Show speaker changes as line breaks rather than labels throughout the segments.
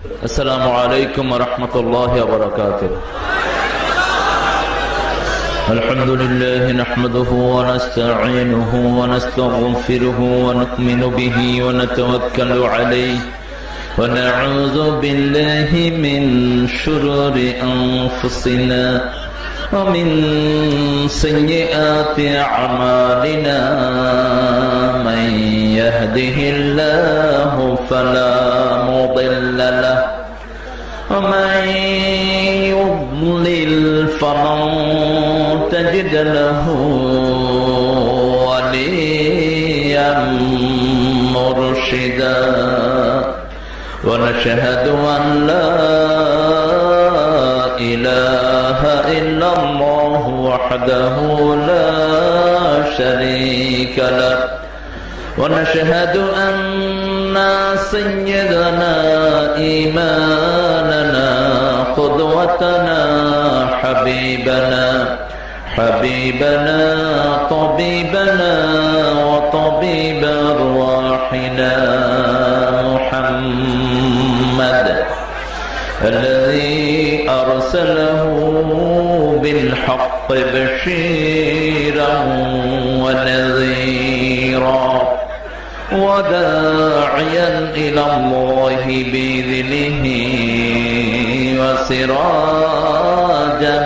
السلام عليكم ورحمة الله وبركاته. الحمد لله نحمده ونستعينه ونستغفره ونؤمن به ونتوكل عليه ونعوذ بالله من شرور أنفسنا ومن سيئات أعمالنا من يهده الله فلا مضل له ومن يضلل فلن تجد له وليا مرشدا ونشهد أن لا إله إلا الله وحده لا شريك له ونشهد أن سيدنا إمامنا قدوتنا حبيبنا طبيبنا وطبيب أرواحنا محمد الذي أرسله بالحق بشيرا ونذيرا وداعيا إلى الله بإذنه وسراجا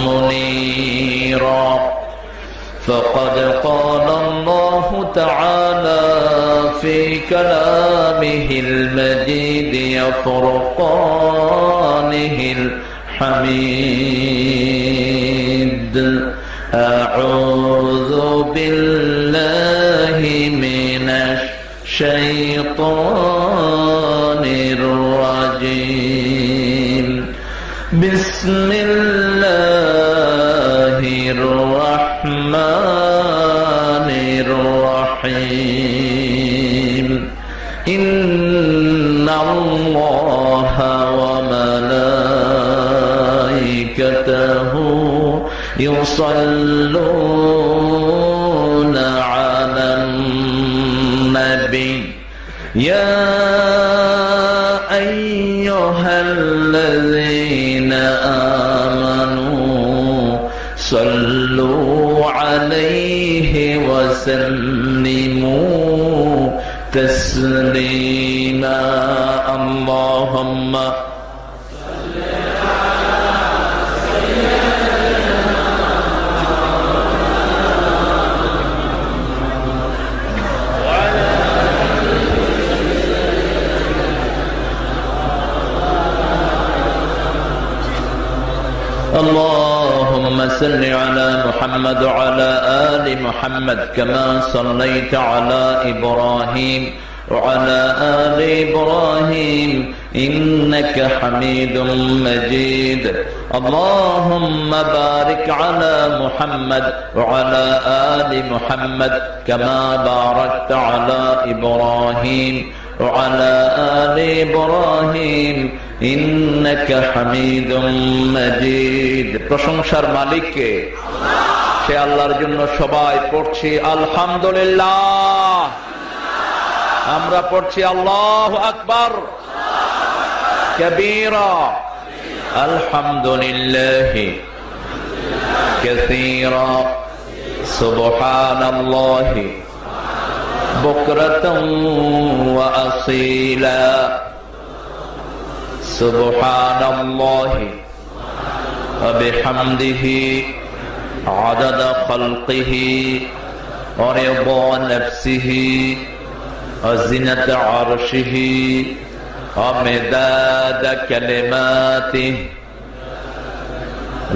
منيرا فقد قال الله تعالى في كلامه المجيد وفرقانه الحميد أعوذ بالله من الشيطان الرجيم بسم الله الرحمن الرحيم إن الله وملائكته يصلون على النبي يا أيها الذين آمنوا صلوا عليه وسلموا تسليما اللهم اللهم صل على محمد وعلى آل محمد كما صليت على إبراهيم وعلى آل إبراهيم إنك حميد مجيد اللهم بارك على محمد وعلى آل محمد كما باركت على إبراهيم وعلى آل إبراهيم إنك حميد مجيد প্রশংসার মালিক কে সে আল্লাহর জন্য সবাই পড়ছি আলহামদুলিল্লাহ আমরা পড়ছি আল্লাহু আকবার কবীরা আলহামদুলিল্লাহ কাসীরা সুবহানাল্লাহি বুকরাতান ওয়া আসীলা সুবহানাল্লাহি ওয়া বিহামদিহি আদাদা খালকিহি ওয়া রিদা নাফসিহি ওয়া জিনাতা আরশিহি ওয়া মিদাদা কালিমাতিহি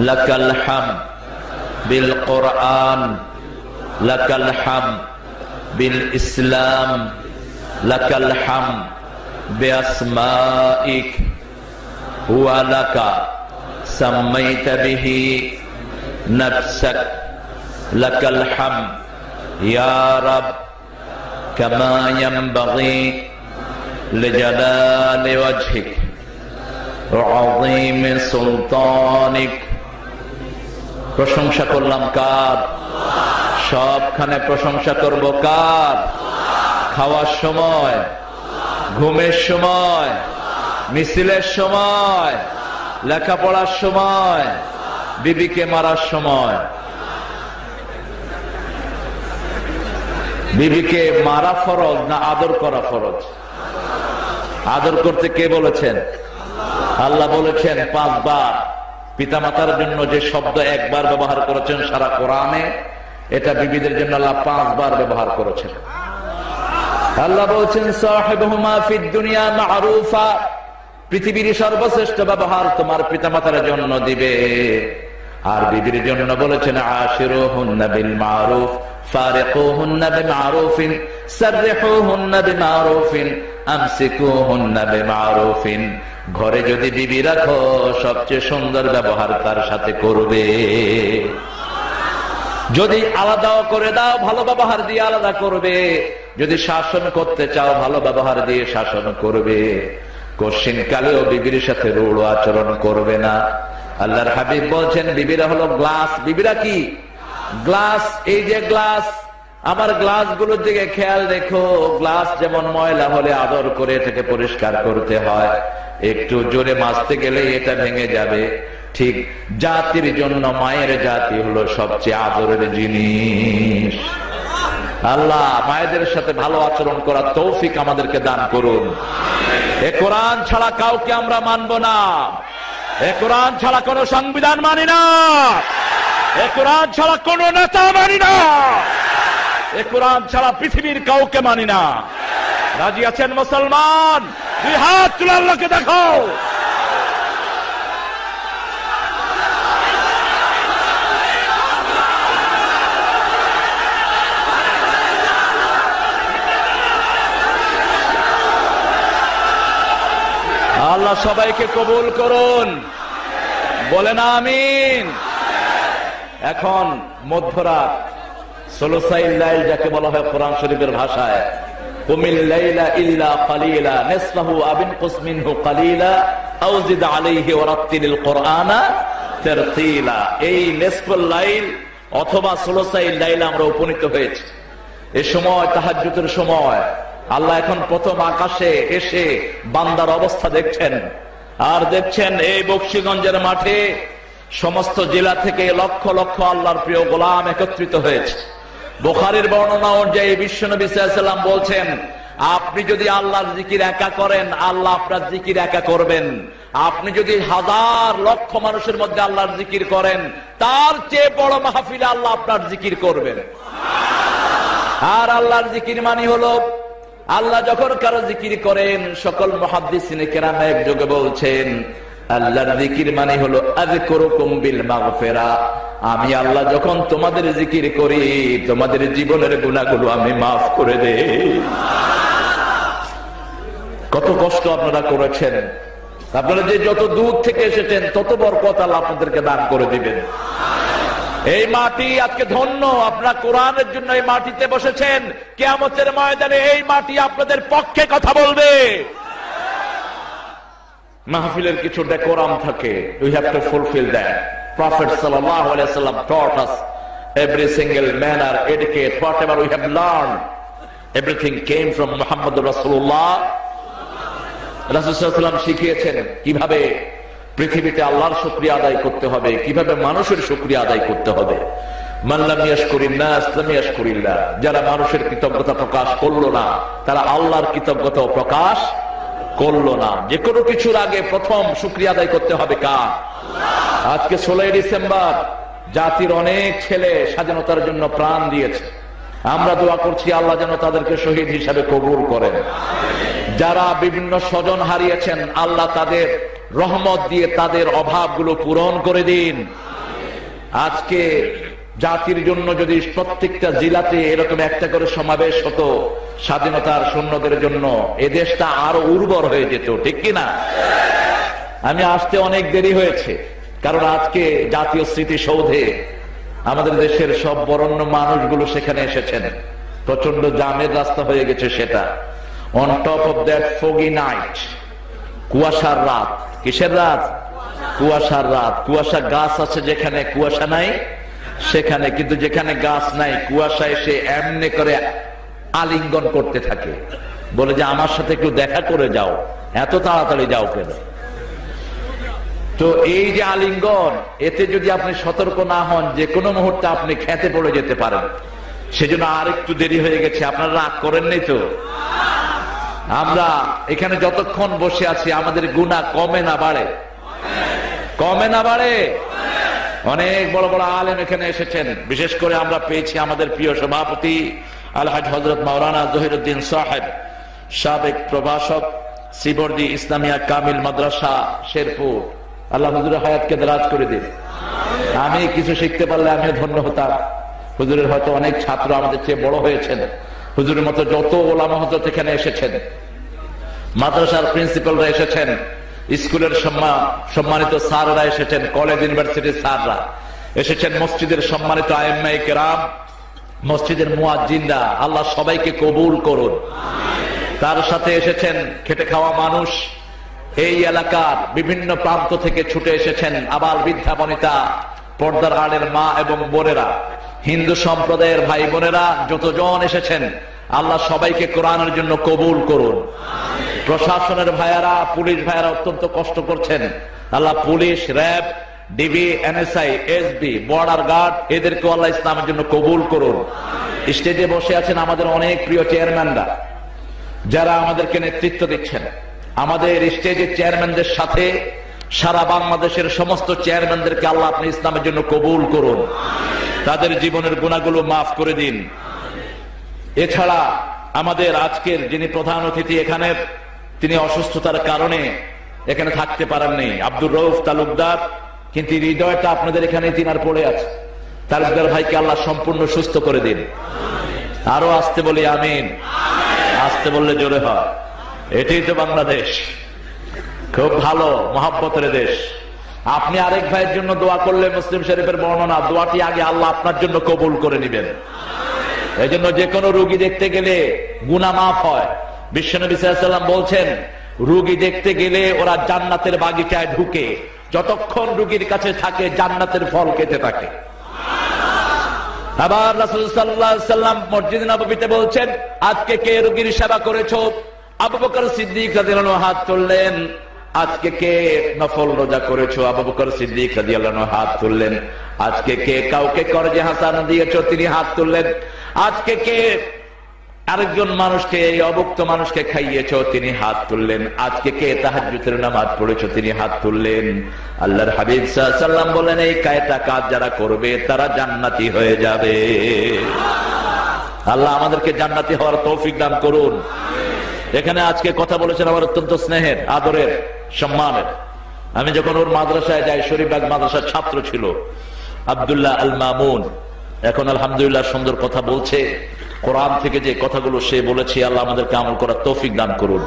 লাকাল হামদ বিল কুরআন লাকাল হামদ বিল ইসলাম লাকাল হামদ بأسمائك ولك سميت به نفسك لك الحمد يا رب كما ينبغي لجلال وجهك وعظيم سلطانك প্রশংসা করলাম কার সবখানে প্রশংসা করব কার খাওয়ার সময় ঘুমের সময় মিছিলের সময়, লেখাপড়ার সময়, বিবিকে মারার সময়। বিবিকে মারা ফরজ না আদর করা ফরজ? আদর করতে কে বলেছেন? আল্লাহ বলেছেন 5 বার। পিতামাতার জন্য যে শব্দ একবার ব্যবহার করেছেন সারা কোরআনে, এটা বিবিদের জন্য আল্লাহ 5 বার ব্যবহার করেছেন। আল্লাহ বলছেন সাহিবহুমা ফিদ দুনিয়া মারুফা, পৃথিবীর সর্বশ্রেষ্ঠ ব্যবহার তোমার পিতামাতার জন্য দিবে। আর বিবির জন্য বলেছেন আশিরুহুন্না বিল মারুফ ফারিকুহুন্না বিমারুফিন সাররিহুহুন্না বিমারুফিন আমসিকুহুন্না বিমারুফিন। ঘরে যদি বিবি রাখো সবচেয়ে সুন্দর ব্যবহার তার সাথে করবে। যদি আলাদাও করে দাও ভালো ব্যবহার দিয়ে আলাদা করবে। যদি শাসন করতে চাও ভালো ব্যবহার দিয়ে শাসন করবে। কোশ্চিন কালেও বিবির সাথে রূঢ় আচরণ করবে না। আল্লাহর হাবিব বলছেন বিবিরা হলো গ্লাস। বিবিরা কি? গ্লাস। এই যে গ্লাস, আমার গ্লাসগুলোর দিকে খেয়াল রেখো। গ্লাস যেমন ময়লা হলে আদর করে এটাকে পরিষ্কার করতে হয়, একটু জোরে মাজতে গেলে এটা ভেঙে যাবে। ঠিক জাতির জন্য মায়ের জাতি হলো সবচেয়ে আদরের জিনিস। আল্লাহ মায়েদের সাথে ভালো আচরণ করার তৌফিক আমাদেরকে দান করুন। এ কোরআন ছাড়া কাউকে আমরা মানব না। এ কোরআন ছাড়া কোন সংবিধান মানি না। এ কোরআন ছাড়া কোন নেতা মানি না। এ কোরআন ছাড়া পৃথিবীর কাউকে মানি না। রাজি আছেন মুসলমান? 2 হাত তুলে আল্লাহকে দেখাও। আল্লাহ সবাইকে কবুল করুন, বলেন আমিন। এখন মধ্যরাত, সুলুসাইল লাইল যাকে বলা হয় কোরআন শরীফের ভাষায়, কুমিল লাইলা ইল্লা কালিলা নিসফাহু আও ইনকুস মিনহু কালিলা আও জিদ আলাইহি ওয়ারাত্তিলিল কুরআনা তারতিলা। এই নিসফুল লাইল অথবা সুলুসাইল লাইল আমরা উপনীত হয়েছি। এই সময় তাহাজ্জুদের সময়। আল্লাহ এখন প্রথম আকাশে এসে বান্দার অবস্থা দেখছেন। আর দেখছেন এই বকশীগঞ্জের মাঠে সমস্ত জেলা থেকে লক্ষ লক্ষ আল্লাহর প্রিয় গোলাম একত্রিত হয়েছে। বুখারীর বর্ণনা অনুযায়ী বিশ্বনবী সাল্লাল্লাহু আলাইহি ওয়াসাল্লাম বলছেন, আপনি যদি আল্লাহর জিকির একা করেন আল্লাহ আপনার জিকির একা করবেন। আপনি যদি হাজার লক্ষ মানুষের মধ্যে আল্লাহর জিকির করেন তার চেয়ে বড় মাহফিলে আল্লাহ আপনার জিকির করবেন। আর আল্লাহর জিকির মানে হলো, আল্লাহ যখন কারো জিকির করেন সকল মুহাদ্দিসিনে কেরাম একযোগে বলছেন আল্লাহর জিকির মানে হলো আযকুরুকুম বিল মাগফিরা। আমি আল্লাহ যখন তোমাদের জিকির করি তোমাদের জীবনের গুনাহগুলো আমি মাফ করে দেই। কত কষ্ট আপনারা করেছেন। আপনারা যে যত দূর থেকে এসেছেন তত বরকত আল্লাহ আপনাদেরকে দান করে দিবেন। এই মাটি আজকে ধন্য, আপনারা কোরআনের জন্য এই মাটিতে বসেছেন। কিয়ামতের ময়দানে এই মাটি আপনাদের পক্ষে কথা বলবে। মাহফিলের কিছু ডেকোরাম থাকে, we have to fulfill that. Prophet sallallahu alaihi wasallam taught us every single manner, etiquette, whatever we have learned, everything came from Muhammad Rasulullah. রাসূল সাল্লাল্লাহু আলাইহি ওয়াসাল্লাম শিখিয়েছেন কিভাবে পৃথিবীতে আল্লাহর শুকরিয়া আদায় করতে হবে, কিভাবে মানুষের শুকরিয়া আদায় করতে হবে। মান লাম ইয়াশকুরিন নাস লাম ইয়াশকুরিল্লাহ। যারা মানুষের কৃতজ্ঞতা প্রকাশ করলো না তারা আল্লাহর কৃতজ্ঞতা প্রকাশ করলো না। যে কোনো কিছুর আগে প্রথম শুকরিয়া আদায় করতে হবে কার? আজকে 16 ডিসেম্বর জাতির অনেক ছেলে স্বাধীনতার জন্য প্রাণ দিয়েছে। আমরা দোয়া করছি আল্লাহ যেন তাদেরকে শহীদ হিসাবে কবুল করেন। যারা বিভিন্ন স্বজন হারিয়েছেন আল্লাহ তাদের রহমত দিয়ে তাদের অভাবগুলো পূরণ করে দিন। আজকে জাতির জন্য যদি প্রত্যেকটা জেলাতে এরকম একটা করে সমাবেশ হতো স্বাধীনতার সৈন্যদের জন্য, এ দেশটা আরো উর্বর হয়ে যেত, ঠিক কিনা? আমি আসতে অনেক দেরি হয়েছে, কারণ আজকে জাতীয় স্মৃতিসৌধে আমাদের দেশের সব বরেণ্য মানুষগুলো সেখানে এসেছেন। প্রচন্ড জামের রাস্তা হয়ে গেছে সেটা। On top of that foggy night, কুয়াশার রাত। কিসের রাত? কুয়াশার রাত। কুয়াশা গাছ আছে যেখানে কুয়াশা নাই সেখানে, কিন্তু যেখানে গাছ নাই কুয়াশা এসে এমনি করে আলিঙ্গন করতে থাকে, বলে যে আমার সাথে একটু দেখা করে যাও। এত তাড়াতাড়ি যাও কেন? তো এই যে আলিঙ্গন, এতে যদি আপনি সতর্ক না হন, যে কোনো মুহূর্তে আপনি খেতে পড়ে যেতে পারেন। সেজন্য আর একটু দেরি হয়ে গেছে। আপনারা রাগ করেননি তো? আমরা এখানে যতক্ষণ বসে আছি আমাদের গুনাহ কমে না বাড়ে? কমে না বাড়ে? অনেক বড় বড় আলেম এখানে এসেছেন। বিশেষ করে আমরা পেয়েছি আমাদের প্রিয় সভাপতি আলহাজ হযরত মাওলানা জহিরুদ্দিন সাহেব, সাবেক প্রভাষক, শ্রীবর্দী ইসলামিয়া কামিল মাদ্রাসা শেরপুর। আল্লাহ হুজুরের হায়াতকে দারাজ করে দিন। আমি কিছু শিখতে পারলে আমিও ধন্য হতাম। হুজুরের হয়তো অনেক ছাত্র আমাদের চেয়ে বড় হয়েছেন। হুজুরের মতো যত ওলামা হযরত এখানে এসেছেন, মাদ্রাসার প্রিন্সিপালরা এসেছেন, স্কুলের সম্মানিত স্যাররা এসেছেন, কলেজ ইউনিভার্সিটির স্যাররা এসেছেন, মসজিদের সম্মানিত আইম্মায়ে কেরাম, মসজিদের মুয়াজ্জিনরা, আল্লাহ সবাইকে কবুল করুন। তার সাথে এসেছেন খেটে খাওয়া মানুষ, এই এলাকার বিভিন্ন প্রান্ত থেকে ছুটে এসেছেন আবাল বৃদ্ধা বনিতা, পর্দার আড়ের মা এবং বোনেরা, হিন্দু সম্প্রদায়ের ভাই বোনেরা যতজন এসেছেন, আল্লাহ সবাইকে কোরআনের জন্য কবুল করুন। প্রশাসনের ভাইয়ারা, পুলিশ ভাইয়ারা অত্যন্ত কষ্ট করছেন, আল্লাহ police, RAB, DB, NSI, SB, border guard, এদেরকে আল্লাহ ইসলামের জন্য কবুল করুন। স্টেজে বসে আছেন আমাদের অনেক প্রিয় চেয়ারম্যানরা, যারা আমাদেরকে নেতৃত্ব দিচ্ছেন। আমাদের স্টেজের চেয়ারম্যানদের সাথে সারা বাংলাদেশের সমস্ত চেয়ারম্যানদেরকে আল্লাহ আপনি ইসলামের জন্য কবুল করুন, তাদের জীবনের গুনাহগুলো মাফ করে দিন। এছাড়া আমাদের আজকের যিনি প্রধান অতিথি এখানের, তিনি অসুস্থতার কারণে এখানে থাকতে পারেননি, আব্দুর রউফ তালুকদার, কিন্তু হৃদয়টা আপনাদের এখানে তিনার পড়ে আছে। তালুকদার ভাইকে আল্লাহ সম্পূর্ণ সুস্থ করে দিন। আরো আসতে বলি আমিন। আসতে বললে জোরে হয়। এটাই তো বাংলাদেশ, খুব ভালো মহব্বতের দেশ। আপনি আরেক ভাইয়ের জন্য দোয়া করলে মুসলিম শরীফের বর্ণনা, দোয়াটি আগে আল্লাহ আপনার জন্য কবুল করে নেবেন। এই জন্য যে কোনো রোগী দেখতে গেলে গুনাহ মাফ হয়। বিশ্বনবী সাল্লাল্লাহু আলাইহি ওয়াসাল্লাম বলছেন, রোগী দেখতে গেলে ওরা জান্নাতের বাগিচায় ঢুকে, যতক্ষণ রোগীর কাছে থাকে জান্নাতের ফল খেতে থাকে। আবার রাসূল সাল্লাল্লাহু আলাইহি ওয়াসাল্লাম মসজিদে নববীতে বলছেন, আজকে কে রোগীর সেবা করেছো? আবু বকর সিদ্দিক রাদিয়াল্লাহু আনহু হাত তুললেন। আজকে কে নফল রোজা করেছো? আবু বকর সিদ্দিক রাদিয়াল্লাহু আনহু হাত তুললেন। আজকে কে কাউকে কর্জে হাসান দিয়েছো? তিনি হাত তুললেন। আজকে কে আরেকজন মানুষকে, এই অভুক্ত মানুষকে খাইয়েছো? তিনি হাত তুললেন। আজকে কে তাহাজ্জুদের নামাজ পড়েছো? তিনি হাত তুললেন। আল্লাহর হাবিব সাল্লাল্লাহু আলাইহি ওয়াসাল্লাম বলেন, এই কয়টা কাজ যারা করবে তারা জান্নাতি হয়ে যাবে। আল্লাহ আমাদেরকে জান্নাতি হওয়ার তৌফিক দান করুন। এখানে আজকে কথা বলেছেন আমার অত্যন্ত স্নেহের, আদরের, সম্মানের। আমি যখন ওর মাদ্রাসায় যাই, শরীফবাগ মাদ্রাসার ছাত্র ছিল আব্দুল্লাহ আল মামুন, এখন আলহামদুলিল্লাহ সুন্দর কথা বলছে। কোরআন থেকে যে কথাগুলো সে বলেছে, আল্লাহ আমাদেরকে আমল করার তৌফিক দান করুন।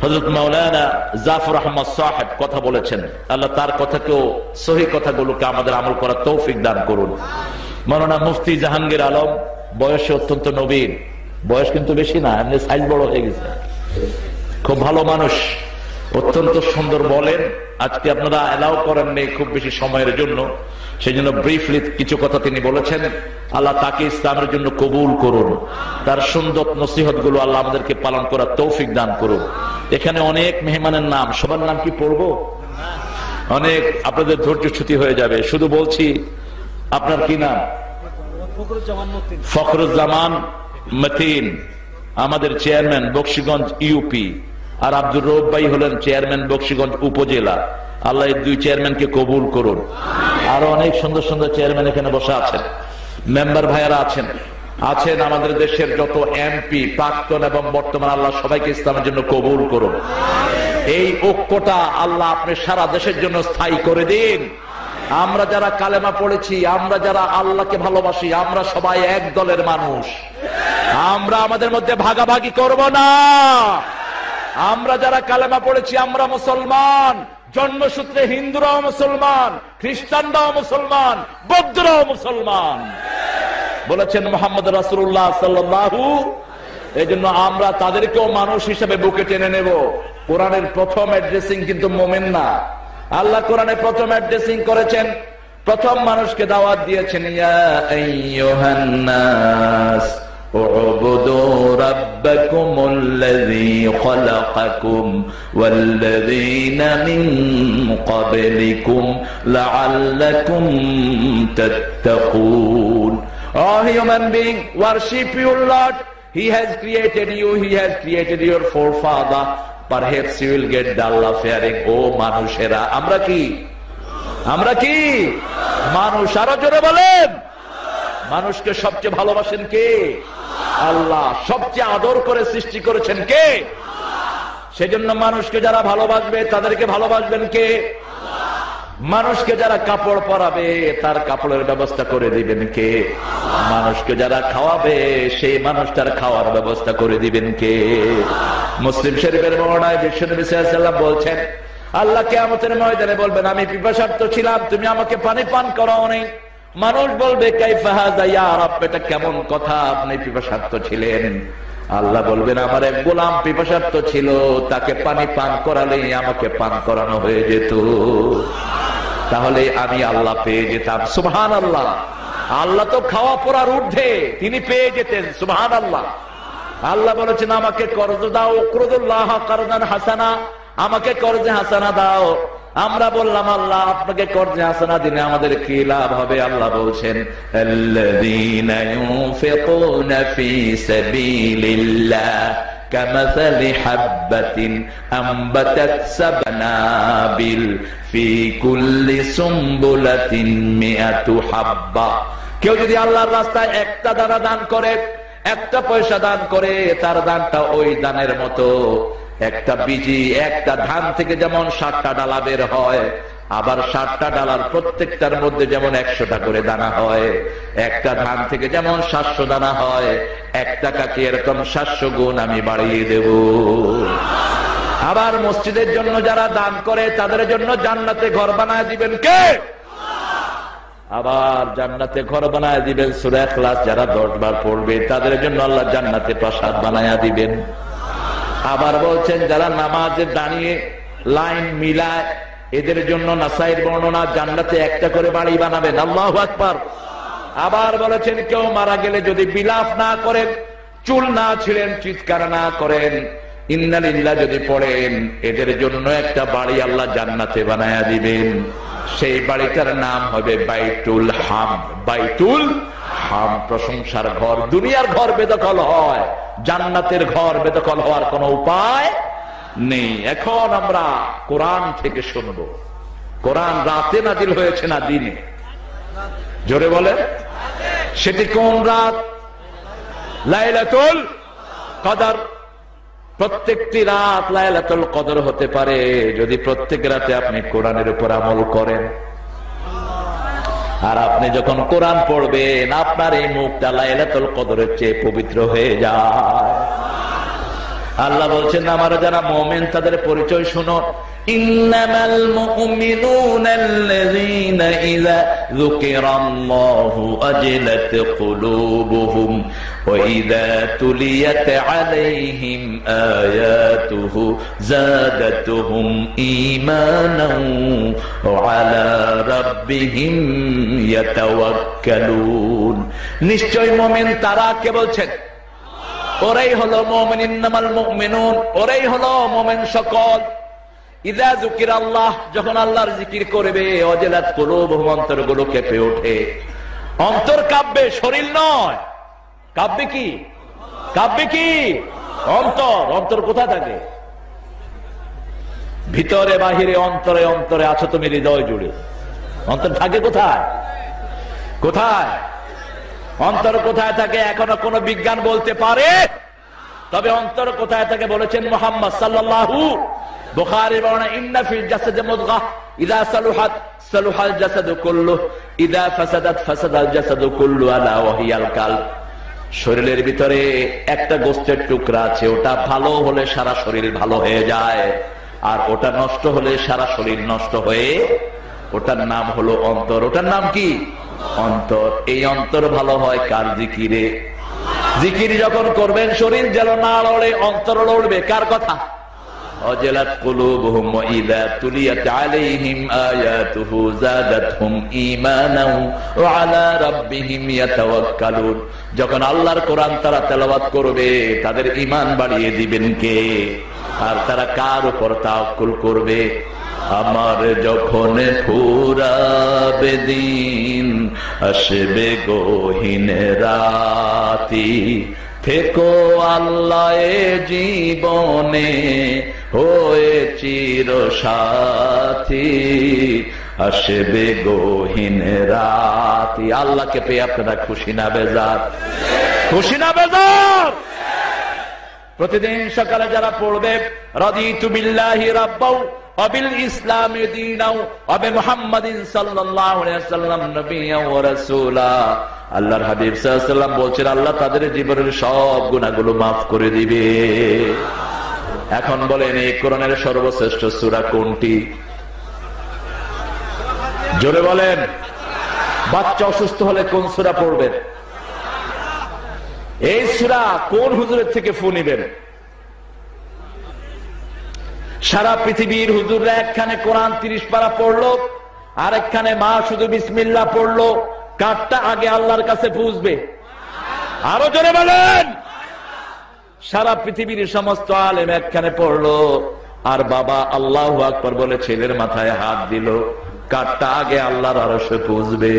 হযরত মাওলানা জাফর আহমদ সাহেব কথা বলেছেন, আল্লাহ তার কথাকেও, সহি কথাগুলোকে আমাদের আমল করার তৌফিক দান করুন। মাওলানা মুফতি জাহাঙ্গীর আলম, বয়সে অত্যন্ত নবীন, বয়স কিন্তু বেশি না, এমনি সাইজ বড় হয়ে গেছে, খুব ভালো মানুষ, অত্যন্ত সুন্দর বলেন। আজকে আপনারা এলাও করেননি খুব বেশি সময়ের জন্য, সেই জন্য ব্রিফলি কিছু কথা তিনি বলেছেন। আল্লাহ তাকে ইসলামের জন্য কবুল করুন, তার সুন্দর নসিহত গুলো আল্লাহ আমাদেরকে পালন করার তৌফিক দান করুন। এখানে অনেক মেহমানের নাম, সবার নাম কি পড়বো? অনেক, আপনাদের ধৈর্যচ্যুতি হয়ে যাবে। শুধু বলছি, আপনার কি নাম? ফখরুজ্জামান মতিন, আমাদের চেয়ারম্যান বকশীগঞ্জ ইউপি, আর আব্দুর রউফ ভাই হলেন চেয়ারম্যান বকশীগঞ্জ উপজেলা। আল্লাহ এই দুই চেয়ারম্যানকে কবুল করুন। আরো অনেক সুন্দর সুন্দর চেয়ারম্যান এখানে বসে আছেন, মেম্বার ভাইয়ারা আছেন, আছেন আমাদের দেশের যত এমপি, প্রাক্তন এবং বর্তমান, আল্লাহ সবাইকে ইসলামের জন্য কবুল করুন। এই ঐক্যটা আল্লাহ আপনি সারা দেশের জন্য স্থায়ী করে দিন। আমরা যারা কালেমা পড়েছি, আমরা যারা আল্লাহকে ভালোবাসি, আমরা সবাই এক দলের মানুষ। আমরা আমাদের মধ্যে ভাগাভাগি করব না। আমরা যারা কালেমা পড়েছি আমরা মুসলমান, জন্মসূত্রে হিন্দুরাও মুসলমান, খ্রিস্টানরাও মুসলমান, বৌদ্ধরাও মুসলমান বলেছেন মুহাম্মদ রাসূলুল্লাহ সাল্লাল্লাহু। এই জন্য আমরা তাদেরকেও মানুষ হিসেবে বুকে টেনে নেব। কোরআনের প্রথম অ্যাড্রেসিং কিন্তু মুমিন না। আল্লাহ কোরআনে প্রথম অ্যাড্রেসিং করেছেন, প্রথম মানুষকে দাওয়াত দিয়েছেন, ইয়া আইয়ুহান নাস اعبدوا ربكم الذي خلقكم والذين من قبلكم لعلكم تتقون. Oh human being, worship your Lord. He has created you, He has created your forefather. Perhaps you will get the Allah fearing. Oh মানুষেরা, আমরা কি মানুষ? আরো জোরে বলেন। মানুষকে সবচেয়ে ভালোবাসেন কে? আল্লাহ। সবচেয়ে আদর করে সৃষ্টি করেছেন কে? সেজন্য মানুষকে যারা ভালোবাসবে তাদেরকে ভালোবাসবেন কে? মানুষকে যারা কাপড় পরাবে তার কাপড়ের ব্যবস্থা করে দিবেন কে? মানুষকে যারা খাওয়াবে সেই মানুষটার খাওয়ার ব্যবস্থা করে দিবেন কে? মুসলিম শরীফের বর্ণনায় বিশ্বনবী সাল্লাল্লাহু আলাইহি ওয়াসাল্লাম বলছেন, আল্লাহ কিয়ামতের ময়দানে বলবেন, আমি পিপাসার্ত ছিলাম, তুমি আমাকে পানি পান করাও নাই। মানুষ বলবে, কাইফা হাযা ইয়া রাব, এটা কেমন কথা, আপনি পিপাসার্ত ছিলেন? আল্লাহ বলবেন, আমার এক গোলাম পিপাসার্ত ছিল, তাকে পানি পান করালেই আমাকে পান করানো হয়ে যেত, তাহলে আমি আল্লাহ পেয়ে যেতাম। সুবহানাল্লাহ। আল্লাহ তো খাওয়া পড়ার ঊর্ধ্বে, তিনি পেয়ে যেতেন। সুবহানাল্লাহ। আল্লাহ বলেছেন, আমাকে কর্জ দাও, উকরুদুল্লাহ কারদান হাসানা, আমাকে কর্জে হাসানা দাও। আমরা বললাম, আল্লাহ আপনাকে কর্জে হাসানা দিলে আমাদের কি লাভ হবে? আল্লাহ বলছেন, আল্লাযীনা ইউনফিকুনা ফী সাবিলিল্লাহ কামাসালি হাববাতিন আম্বাতাত সাবনাবিল ফী কুল্লি সুমবুলাতিন মিআতু হাব্বা। কেউ যদি আল্লাহর রাস্তায় একটা দানা দান করে, একটা পয়সা দান করে, তার দানটা ওই দানের মতো। একটা বীজি, একটা ধান থেকে যেমন 60টা ডালা বের হয়, আবার 60টা ডালার প্রত্যেকটার মধ্যে যেমন 100টা করে দানা হয়, একটা ধান থেকে যেমন 700 দানা হয়, 1 টাকাকে এরকম 700 গুণ আমি বাড়িয়ে দেব। আবার মসজিদের জন্য যারা দান করে তাদের জন্য জান্নাতে ঘর বানায় দিবেন কে? আবার জান্নাতে ঘর বানায় দিবেন সূরা ইখলাস যারা 10 বার পড়বে তাদের জন্য আল্লাহ জান্নাতে প্রাসাদ বানায়া দিবেন। আবার বলছেন, যারা নামাজে দাঁড়িয়ে লাইন মিলায় এদের জন্য নাসাইর বর্ণনা, জান্নাতে একটা করে বাড়ি বানাবেন। আল্লাহু আকবার। আবার বলেছেন, কেউ মারা গেলে যদি বিলাপ না করেন, চুল না ছিঁড়েন, চিৎকার না করেন, ইন্না লিল্লাহ যদি পড়েন, এদের জন্য একটা বাড়ি আল্লাহ জান্নাতে বানায়া দিবেন। সেই বাড়িটার নাম হবে বাইতুল হামদ। বাইতুল হামদ, প্রশংসার ঘর। দুনিয়ার ঘর বেদখল হয়, জান্নাতের ঘর বেদখল হওয়ার কোন উপায় নেই। এখন আমরা কোরআন থেকে শুনব। কোরআন রাতে নাজিল হয়েছে না দিনে? জোরে বলে। সেটি কোন রাত? লাইলাতুল কদর। প্রত্যেকটি রাত লাইলাতুল কদর হতে পারে যদি প্রত্যেক রাতে আপনি কোরআনের উপর আমল করেন। আর আপনি যখন কোরআন পড়বেন, আপনার এই মুখটা লাইলাতুল কদরের চেয়ে পবিত্র হয়ে যায়। আল্লাহ বলছেন, আমার যারা মুমিন তাদের পরিচয় শুনো। ইন্নামাল মুমিনুনা আল্লাযীনা ইযা যুকিরাল্লাহু ওয়াজিলাত কুলুবুহুম ওয়া ইযা তুলিয়াত আলাইহিম আয়াতুহু যাদাতুহুম ঈমানান ওয়া আলা রাব্বিহিম ইয়াতাওয়াক্কালুন। নিশ্চয় মুমিন তারা, কে বলছেন? ওরাই হলো মুমিন। ইন্নামাল মুমিনুন, ওরাই হলো মুমিন সকল। ইযা যুকিরাল্লাহ, যখন আল্লাহর জিকির করবে, ওয়াজিলাত কুলুবুহুম, অন্তরগুলো কেঁপে ওঠে। অন্তর কাঁপবে, শরীর নয়। কাঁপবে কি? কাঁপবে কি? অন্তর। অন্তর কোথায় থাকে? ভিতরে বাহিরে, অন্তরে অন্তরে আছো তুমি হৃদয় জুড়ে। অন্তর থাকে কোথায়? কোথায়? অন্তর কোথায় থাকে এখনো কোন বিজ্ঞান বলতে পারে? তবে অন্তর কোথায় থাকে বলেছেন মুহাম্মদ সাল্লাল্লাহু। বুখারীর বর্ণনা, ইন্না ফিল জাসাদি মুদগাহ ইযা সালুহাত সালুহাল জাসাদু কুল্লুহু ইযা ফাসাদাত ফাসাদাল জাসাদু কুল্লুহু আলা ওয়া হিয়াল কালব। শরীরের ভিতরে একটা গোশতের টুকরা আছে, ওটা ভালো হলে সারা শরীর ভালো হয়ে যায়, আর ওটা নষ্ট হলে সারা শরীর নষ্ট হয়ে, ওটার নাম হলো অন্তর। ওটার নাম কি? অন্তর। এই অন্তর ভালো হয় কার? জিকিরে। জিকির যখন করবেন শরীর যেন না লড়ে, অন্তর লড়বে। কার কথা? ওয়াজিলাত কুলুবুহুম ওয়া ইযা তুলিয়াত আলাইহিম আয়াতুহু যাদাতহুম ঈমানান ওয়া আলা রাব্বিহিম ইয়াতাওয়াক্কালুন। যখন আল্লাহর কোরআন তারা তেলাওয়াত করবে তাদের ঈমান বাড়িয়ে দিবেন কে? আর তারা কার উপর তাওয়াক্কুল করবে? আমার যখন ফুরাবে দিন, আসবে গহীন রাতি, থেকো আল্লাহ জীবনে হয়ে চির সাথী, আসবে গহীন রাতি। আল্লাহকে পেয়ে আপনারা খুশি না বেজার? খুশি না বেজার? প্রতিদিন সকালে যারা পড়বে রাদিতু বিল্লাহি রাব্বাও ওয়া বিল ইসলামি দীনাও ওয়া বিমুহাম্মাদিন সাল্লাল্লাহু আলাইহি ওয়াসাল্লাম নবিয়্যাও ওয়া রাসূলা, আল্লাহর হাবিব সাল্লাল্লাহু আলাইহি ওয়াসাল্লাম বলছেন আল্লাহ তাদের জীবনের সব গুনাহগুলো মাফ করে দিবে। এখন বলেন এই কোরআনের সর্বশ্রেষ্ঠ সূরা কোনটি? জোরে বলেন। বাচ্চা অসুস্থ হলে কোন সূরা পড়বেন? এই সূরা কোন হুজুরের থেকে ফু নিবেন? সারা পৃথিবীর হুজুররা একখানে কোরআন 30 পারা পড়লো, আর একখানে মা শুধু বিসমিল্লাহ পড়লো, কারটা আগে আল্লাহর কাছে পৌঁছবে? আরো জোরে বলেন। সারা পৃথিবীর সমস্ত আলেম একখানে পড়লো, আর বাবা আল্লাহু আকবার বলে ছেলের মাথায় হাত দিল, কারটা আগে আল্লাহর আরশে পৌঁছবে?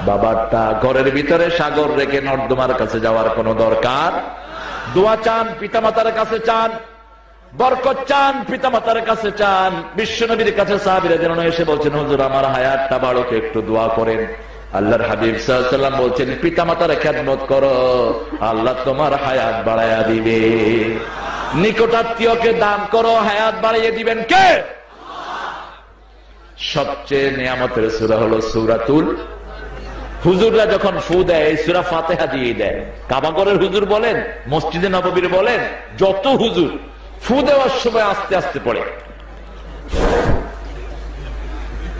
বাবারটা। ঘরের ভিতরে সাগর রেখে নর্দমার কাছে যাওয়ার কোন দরকার? দোয়া চান পিতামাতার কাছে চান, বরকত চান পিতামাতার কাছে চান। বিশ্বনবীর কাছে সাহাবীরা যেন এসে বলছেন হুজুর আমার হায়াতটা বাড়ুক, একটু দোয়া করেন। আল্লাহর হাবিব সাল্লাল্লাহু আলাইহি ওয়াসাল্লাম বলছেন পিতামাতার খেদমত করো, আল্লাহ তোমার হায়াত বাড়ায়া দিবে। নিকটাত্মীয়কে দান করো, হায়াত বাড়িয়ে দিবেন কে? সবচেয়ে নিয়ামতের সূরা হলো সূরাতুল। হুজুররা যখন ফু দেয় এই সূরা ফাতিহা দিয়ে দেয়। কাবাগরের হুজুর বলেন, মসজিদে নববীর বলেন, যত হুজুর ফু দেওয়ার সময় আস্তে আস্তে পড়ে,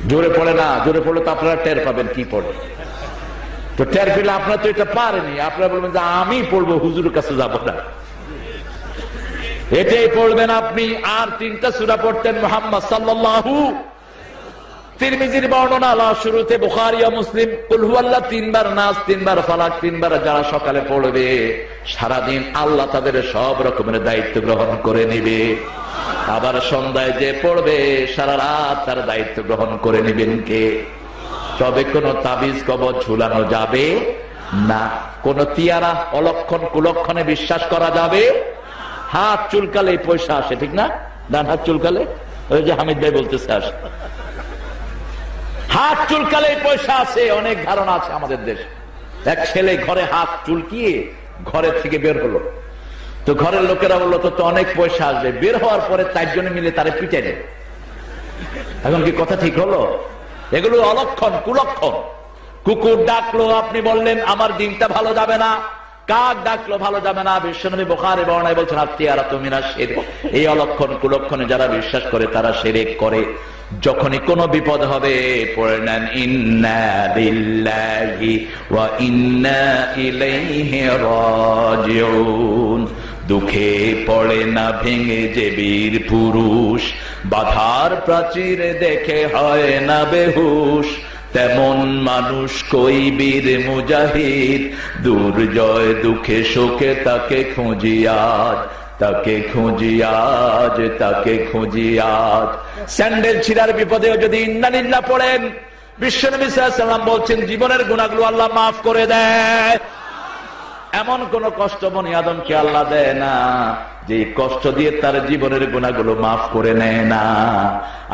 জোরে পড়ে না। জোরে পড়লে তো আপনারা টের পাবেন কি পড়ে। তো টের পেলে আপনারা তো এটা পারেনি, আপনারা বলবেন যে আমি পড়বো, হুজুরের কাছে যাবো না। এটাই পড়বেন আপনি। আর 3টা সূরা পড়তেন মুহাম্মদ সাল্লাল্লাহু। তিরমিজির বর্ণনা লা শুরুতে বুখারী ও মুসলিম, কুল হুয়াল্লাহ 3 বার, নাস 3 বার, ফালাক 3 বার যারা সকালে পড়বে সারাদিন আল্লাহ তাদের সব রকমের দায়িত্ব গ্রহণ করে নেবে। আবার সন্ধ্যায় যে পড়বে সারা রাত তার দায়িত্ব গ্রহণ করে নেবেন কে? তবে কোন তাবিজ কবজ ঝুলানো যাবে না, কোন তিয়ারা অলক্ষণ কুলক্ষণে বিশ্বাস করা যাবে। হাত চুলকালে পয়সা আসে, ঠিক না? ডান হাত চুলকালে, ওই যে হামিদ ভাই বলতেছে আসে, হাত চুলকালে পয়সা আছে। অনেক ধারণা আছে আমাদের দেশে। এক ছেলে ঘরে হাত চুলকিয়ে ঘরের থেকে বের হলো, তো ঘরের লোকেরা বললো তো অনেক পয়সা আসবে। বের হওয়ার পরে 4 জনে মিলে তারে পিটে দেয়। এখন কি কথা ঠিক হলো? এগুলো অলক্ষণ কুলক্ষণ। কুকুর ডাকলো, আপনি বললেন আমার দিনটা ভালো যাবে না। কাক ডাকলো, ভালো যাবে না। বিশ্বনবী বুখারী বর্ণনায় বলছেন আত্মীয়ারাতু মিনাশ শিরক। এই অলক্ষণ কুলক্ষণে যারা বিশ্বাস করে তারা শিরক করে। যখনই কোনো বিপদ হবে পড়ে নেন ইন্না লিল্লাহি ওয়া ইন্না ইলাইহি রাজিউন। দুঃখে পড়ে না ভেঙে যে বীর পুরুষ, বাধার প্রাচীর দেখে হয় না বেহুশ, তেমন মানুষ কই বীর মুজাহিদ, দুর্জয় দুঃখে শোকে তাকে খুঁজি আজ, তাকে খুঁজি আজ, তাকে খুঁজি আজ। স্যান্ডেল ছিঁড়ার বিপদেও যদি ইন্না লিল্লাহ পড়েন, বিশ্বনবী সাল্লাল্লাহু আলাইহি ওয়াসাল্লাম বলছেন জীবনের গুনাহগুলো আল্লাহ মাফ করে দেয়। এমন কোন কষ্ট বনি আদমকে আল্লাহ দেয় না যে কষ্ট দিয়ে তার জীবনের গুনাহগুলো মাফ করে নেয় না।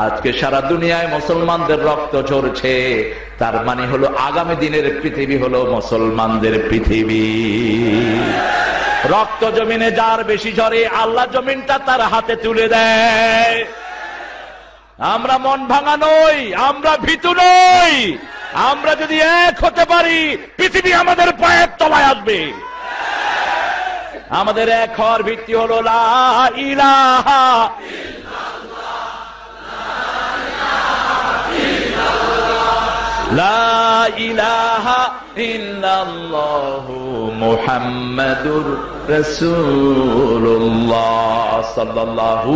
আজকে সারা দুনিয়ায় মুসলমানদের রক্ত ঝরছে, তার মানে হলো আগামী দিনের পৃথিবী হলো মুসলমানদের পৃথিবী। রক্ত জমিনে যার বেশি ঝরে আল্লাহ জমিনটা তার হাতে তুলে দেয়। আমরা মন ভাঙা নই, আমরা ভীতু নই। আমরা যদি এক হতে পারি পৃথিবী আমাদের পায়ের তলায় আসবে। আমাদের এক হওয়ার ভিত্তি হলো লা ইলাহা লা ইলাহা ইল্লাল্লাহু মুহাম্মাদুর রাসূলুল্লাহ সাল্লাল্লাহু।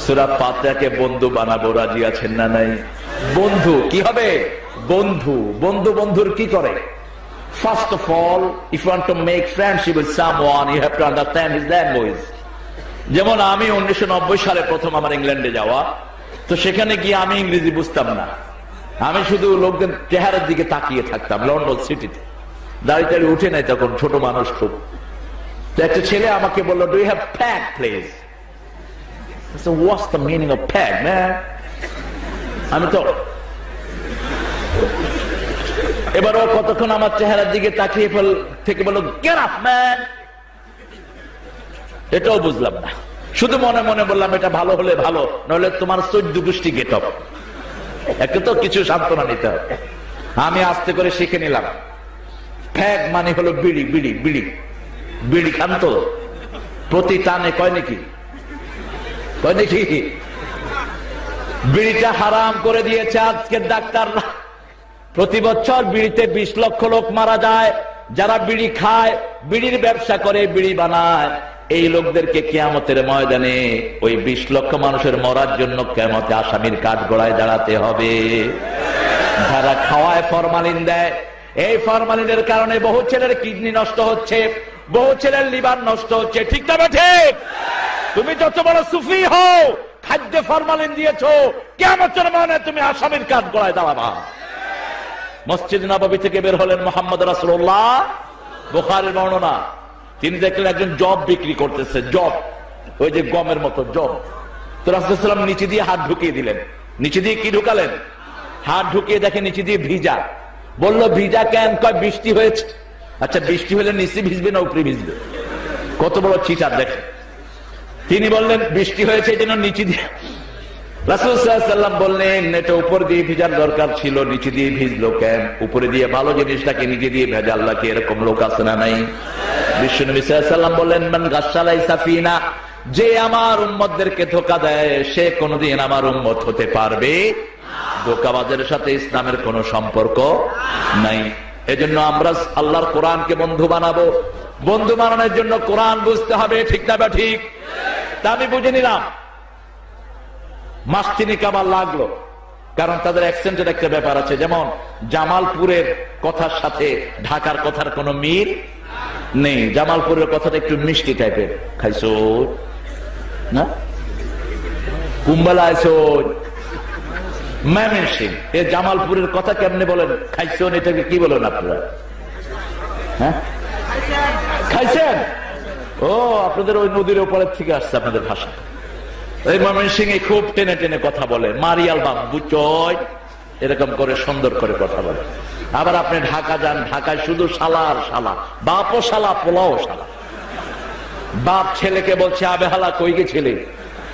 সূরা ফাতিহাকে বন্ধু বানাবো, রাজি আছেন না নাই? বন্ধু কি হবে? বন্ধু বন্ধু বন্ধুর কি করে? First of all, if you want to make friendship with someone, you have to understand his language. যেমন আমি 1990 সালে প্রথম আমার ইংল্যান্ডে যাওয়া, তো সেখানে গিয়ে আমি ইংরেজি বুঝতাম না, আমি শুধু লোকদের চেহারার দিকে তাকিয়ে থাকতাম। লন্ডন সিটিতে দাঁড়িয়ে দাঁড়িয়ে উঠে নাই তখন, ছোট মানুষ খুব। তো একটা ছেলে আমাকে বললো, do you have peg please? So what's the meaning of peg, man? আমি তো এবার ও কতক্ষণ আমার চেহারার দিকে তাকিয়ে থেকে বললো, get up man। এটাও বুঝলাম না, শুধু মনে মনে বললাম এটা ভালো হলে ভালো, নইলে তোমার 14 গোষ্ঠী গেট আপ। একটা তো কিছু সান্ত্বনা নিতে হবে। আমি আস্তে করে শিখে নিলাম, ফ্যাগ মানে হলো বিড়ি। বিড়ি বিড়ি বিড়ি খান তো, প্রতি টানে কয় নাকি, কয় নাকি বিড়িটা হারাম করে দিয়েছে আজকের ডাক্তাররা। প্রতি বছর বিড়িতে 20 লক্ষ লোক মারা যায়, যারা বিড়ি খায়, বিড়ির ব্যবসা করে, বিড়ি বানায়। এই লোকদেরকে কিয়ামতের ময়দানে ওই 20 লক্ষ মানুষের মরার জন্য কিয়ামতে আসামির কাঠ গড়ায় দাঁড়াতে হবে। যারা খাওয়ায় ফরমালিন দেয়, এই ফরমালিনের কারণে বহু ছেলের কিডনি নষ্ট হচ্ছে, বহু ছেলের লিভার নষ্ট হচ্ছে। ঠিক না ঠিক? তুমি যত বড় সুফি হও, খাদ্যে ফরমালিন দিয়েছো, কিয়ামতের ময়দানে তুমি আসামির কাঠ গড়ায় দাঁড়াবা। মসজিদ নববী থেকে বের হলেন মুহাম্মদ রাসূলুল্লাহ, বুখারীর বর্ণনা। তিনি দেখলেন একজন জব বিক্রি করতেছে, জব, ওই যে গমের মতো জব। তো রাসূল সাল্লাল্লাহু আলাইহি ওয়াসাল্লাম নিচে দিয়ে হাত ঢুকিয়ে দিলেন। নিচে দিয়ে কি ঢুকালেন? হাত ঢুকিয়ে দেখে নিচে দিয়ে ভিজা। বললো ভিজা কেন? কয় বৃষ্টি হয়েছে। আচ্ছা বৃষ্টি হলে নিচে ভিজবে না উপরে ভিজবে? কত বড় চিটার দেখে। তিনি বললেন বৃষ্টি হয়েছে এই জন্য নিচে দিয়ে। রাসূল সাল্লাল্লাহু আলাইহি ওয়াসাল্লাম বললেন এটা উপর দিয়ে ভিজার দরকার ছিল, নিচে দিয়ে ভিজলো কেন? উপরে দিয়ে ভালো জিনিসটাকে নিচে দিয়ে ভেজা। আল্লাহ কি এরকম লোক আছে না নাই? বিশ্বনবী সাল্লাল্লাহু আলাইহি ওয়াসাল্লাম বললেন মান গাসালাই সাফিনা, যে আমার উম্মতদেরকে ধোঁকা দেয় সে কোনদিন আমার উম্মত হতে পারবে না। ধোঁকাবাজের সাথে ইসলামের কোনো সম্পর্ক নাই। এজন্য আমরা আল্লাহর কোরআনকে বন্ধু বানাবো। বন্ধু বানানোর জন্য কোরআন বুঝতে হবে। ঠিক না বা ঠিক? তা আমি বুঝে নিলাম। মাস তিনেক আমার লাগলো, কারণ তাদের অ্যাকসেন্টের একটা ব্যাপার আছে। যেমন জামালপুরের কথার সাথে ঢাকার কথার কোনো মিল নেই। জামালপুরের কথাটা একটু মিষ্টি টাইপের। খাইছো না? কুম্বালা আইসো, ময়মনসিং। এই জামালপুরের কথা কেমনে বলেন? খাইছো, এটাকে কি বলেন আপনারা? হ্যাঁ, খাইছেন? ও, আপনাদের ওই নদীর উপরের থেকে আসছে আপনাদের ভাষা। এই ময়মনসিং এ খুব টেনে টেনে কথা বলে, মারিয়াল বাপ বুচয় এরকম করে সুন্দর করে কথা বলে। আবার আপনি ঢাকা যান, ঢাকায় শুধু শালা আর শালা, বাপও শালা, পোলাও শালা। বাপ ছেলেকে বলছে আবে হালা কই গেছিলে,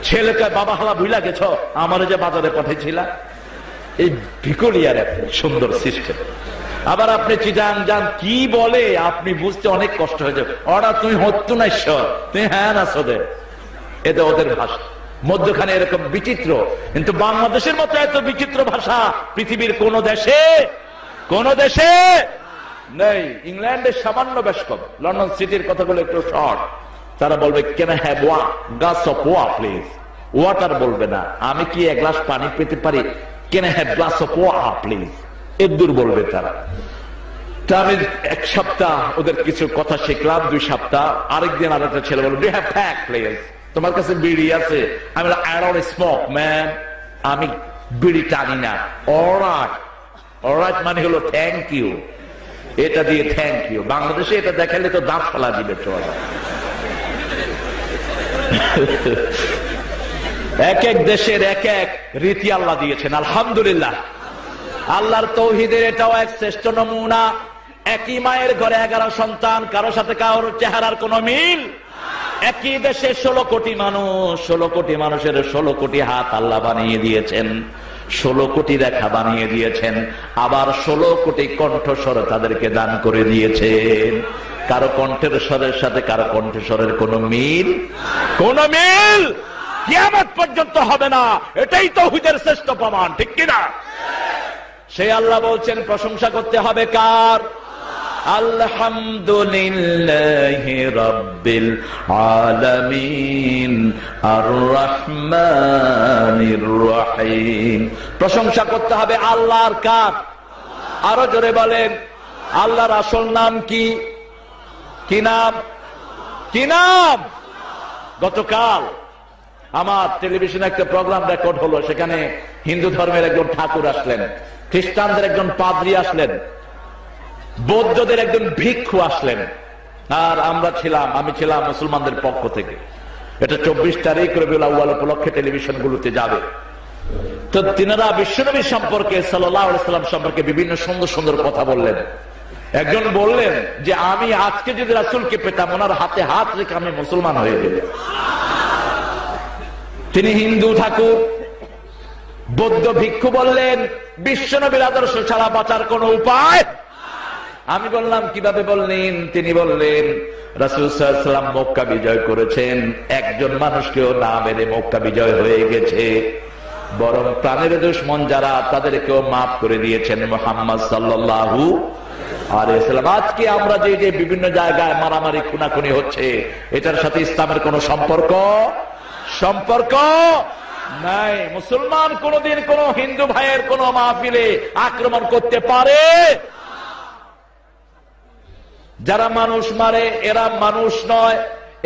ছেলেকে বাবা হালা ভুলা গেছ, আমার যে বাজারে পাঠিয়েছিলা। এই ভিকুলিয়ার একটা সুন্দর সিস্টেম। আবার আপনি চিটাং যান, কি বলে আপনি বুঝতে অনেক কষ্ট হয়ে যাবে। ওরা তুই হত্যু না ঈশ্বর, তুই হ্যাঁ না সোদে, এটা ওদের ভাষা। মধ্যখানে এরকম বিচিত্র, কিন্তু বাংলাদেশের মতো এত বিচিত্র ভাষা পৃথিবীর কোন দেশে নেই। ইংল্যান্ডের সামান্য বেশ কম। লন্ডন সিটির কথাগুলো একটু শর্ট। তারা বলবে can I have one glass of water please? Water বলবে না, আমি কি এক গ্লাস পানি পেতে পারি? Can I have glass of water please? এদুর বলবে তারা। তা আমি এক সপ্তাহ ওদের কিছু কথা শিখলাম, 2 সপ্তাহ। আরেকদিন আরেকটা ছেলে বলবে ডু হ্যাভ প্যাক প্লিজ? তোমার কাছে বিড়ি আছে? আমি আই ডোন্ট স্মোক ম্যান, আমি বিড়ি টানি না। অলরাইট, অলরাইট মানে হলো থ্যাংক ইউ। এটা দিয়ে থ্যাংক ইউ। বাংলাদেশে এটা দেখালে তো দাঁত ফেলা দিবে চলে। এক এক দেশের এক এক রীতি আল্লাহ দিয়েছেন। আলহামদুলিল্লাহ, আল্লাহর তৌহিদের এটাও এক শ্রেষ্ঠ নমুনা। একই মায়ের ঘরে 11 সন্তান, কারোর সাথে কারোর চেহারার কোন মিল। একই দেশে 16 কোটি মানুষ, 16 কোটি মানুষের 16 কোটি হাত আল্লাহ বানিয়ে দিয়েছেন, 16 কোটি রেখা বানিয়ে দিয়েছেন। আবার 16 কোটি কণ্ঠস্বর তাদেরকে দান করে দিয়েছেন। কারো কণ্ঠের স্বরের সাথে কারো কণ্ঠস্বরের কোন মিল কিয়ামত পর্যন্ত হবে না। এটাই তাওহীদের শ্রেষ্ঠ প্রমাণ। ঠিক কিনা? সেই আল্লাহ বলছেন প্রশংসা করতে হবে কার? আলহামদুলিল্লাহি রাব্বিল আলামিন আর রহমানির রহিম। প্রশংসা করতে হবে আল্লাহর। কার? আরো জোরে বলেন আল্লাহর আসল নাম কি? কি নাম? কি নাম? গতকাল আমার টেলিভিশনে একটা প্রোগ্রাম রেকর্ড হলো, সেখানে হিন্দু ধর্মের একজন ঠাকুর আসলেন, খ্রিস্টানদের একজন পাদ্রী আসলেন, বৌদ্ধদের একজন ভিক্ষু আসলেন, আর আমি ছিলাম মুসলমানদের পক্ষ থেকে। এটা 24 তারিখ রবিউল আউয়াল উপলক্ষে টেলিভিশনগুলোতে যাবে। তো তিনারা বিশ্বনবী সম্পর্কে সাল্লাল্লাহু আলাইহি ওয়াসাল্লাম সম্পর্কে বিভিন্ন সুন্দর সুন্দর কথা বললেন। একজন বললেন যে আমি আজকে যদি রাসূলকে পেতাম, ওনার হাতে হাত রেখে আমি মুসলমান হয়ে যেতাম। তিনি হিন্দু ঠাকুর। বৌদ্ধ ভিক্ষু বললেন বিশ্বনবীর আদর্শ ছাড়া বাঁচার কোন উপায়। আমি বললাম কিভাবে বললেন? তিনি বললেন রাসূল সাল্লাল্লাহু আলাইহি ওয়াসাল্লাম মক্কা বিজয় করেছেন, একজন মানুষকেও না মেরে মক্কা বিজয় হয়ে গেছে, বরং প্রাণের দুশমন যারা তাদেরকেও মাফ করে দিয়েছেন মুহাম্মদ সাল্লাল্লাহু আলাইহি ওয়াসাল্লাম। আজকে আমরা যে বিভিন্ন জায়গায় মারামারি খুনাখুনি হচ্ছে, এটার সাথে ইসলামের কোন সম্পর্ক নাই। মুসলমান কোনদিন কোন হিন্দু ভাইয়ের কোন মাহফিলে আক্রমণ করতে পারে? যারা মানুষ মারে এরা মানুষ নয়,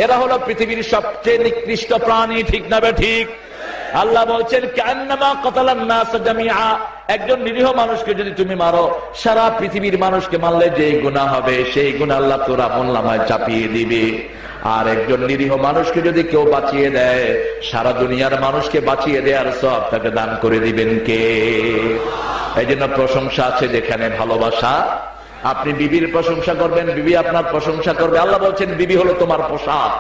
এরা হলো পৃথিবীর সবচেয়ে নিকৃষ্ট প্রাণী, ঠিক না ঠিক? আল্লাহ বলছেন কান্নামা কাতালান নাস জামিআ, একজন নিরীহ মানুষকে যদি তুমি মারো, সারা পৃথিবীর মানুষকে মারলে যেই গুনাহ হবে সেই গুনাহ আল্লাহ তোর আমলনামায় চাপিয়ে দিবে। আর একজন নিরীহ মানুষকে যদি কেউ বাঁচিয়ে দেয়, সারা দুনিয়ার মানুষকে বাঁচিয়ে দেওয়ার সওয়াব তাকে দান করে দিবেন কে? এই জন্য প্রশংসা আছে যেখানে ভালোবাসা। আপনি বিবির প্রশংসা করবেন, বিবি আপনার প্রশংসা করবে। আল্লাহ বলছেন বিবি হলো তোমার পোশাক,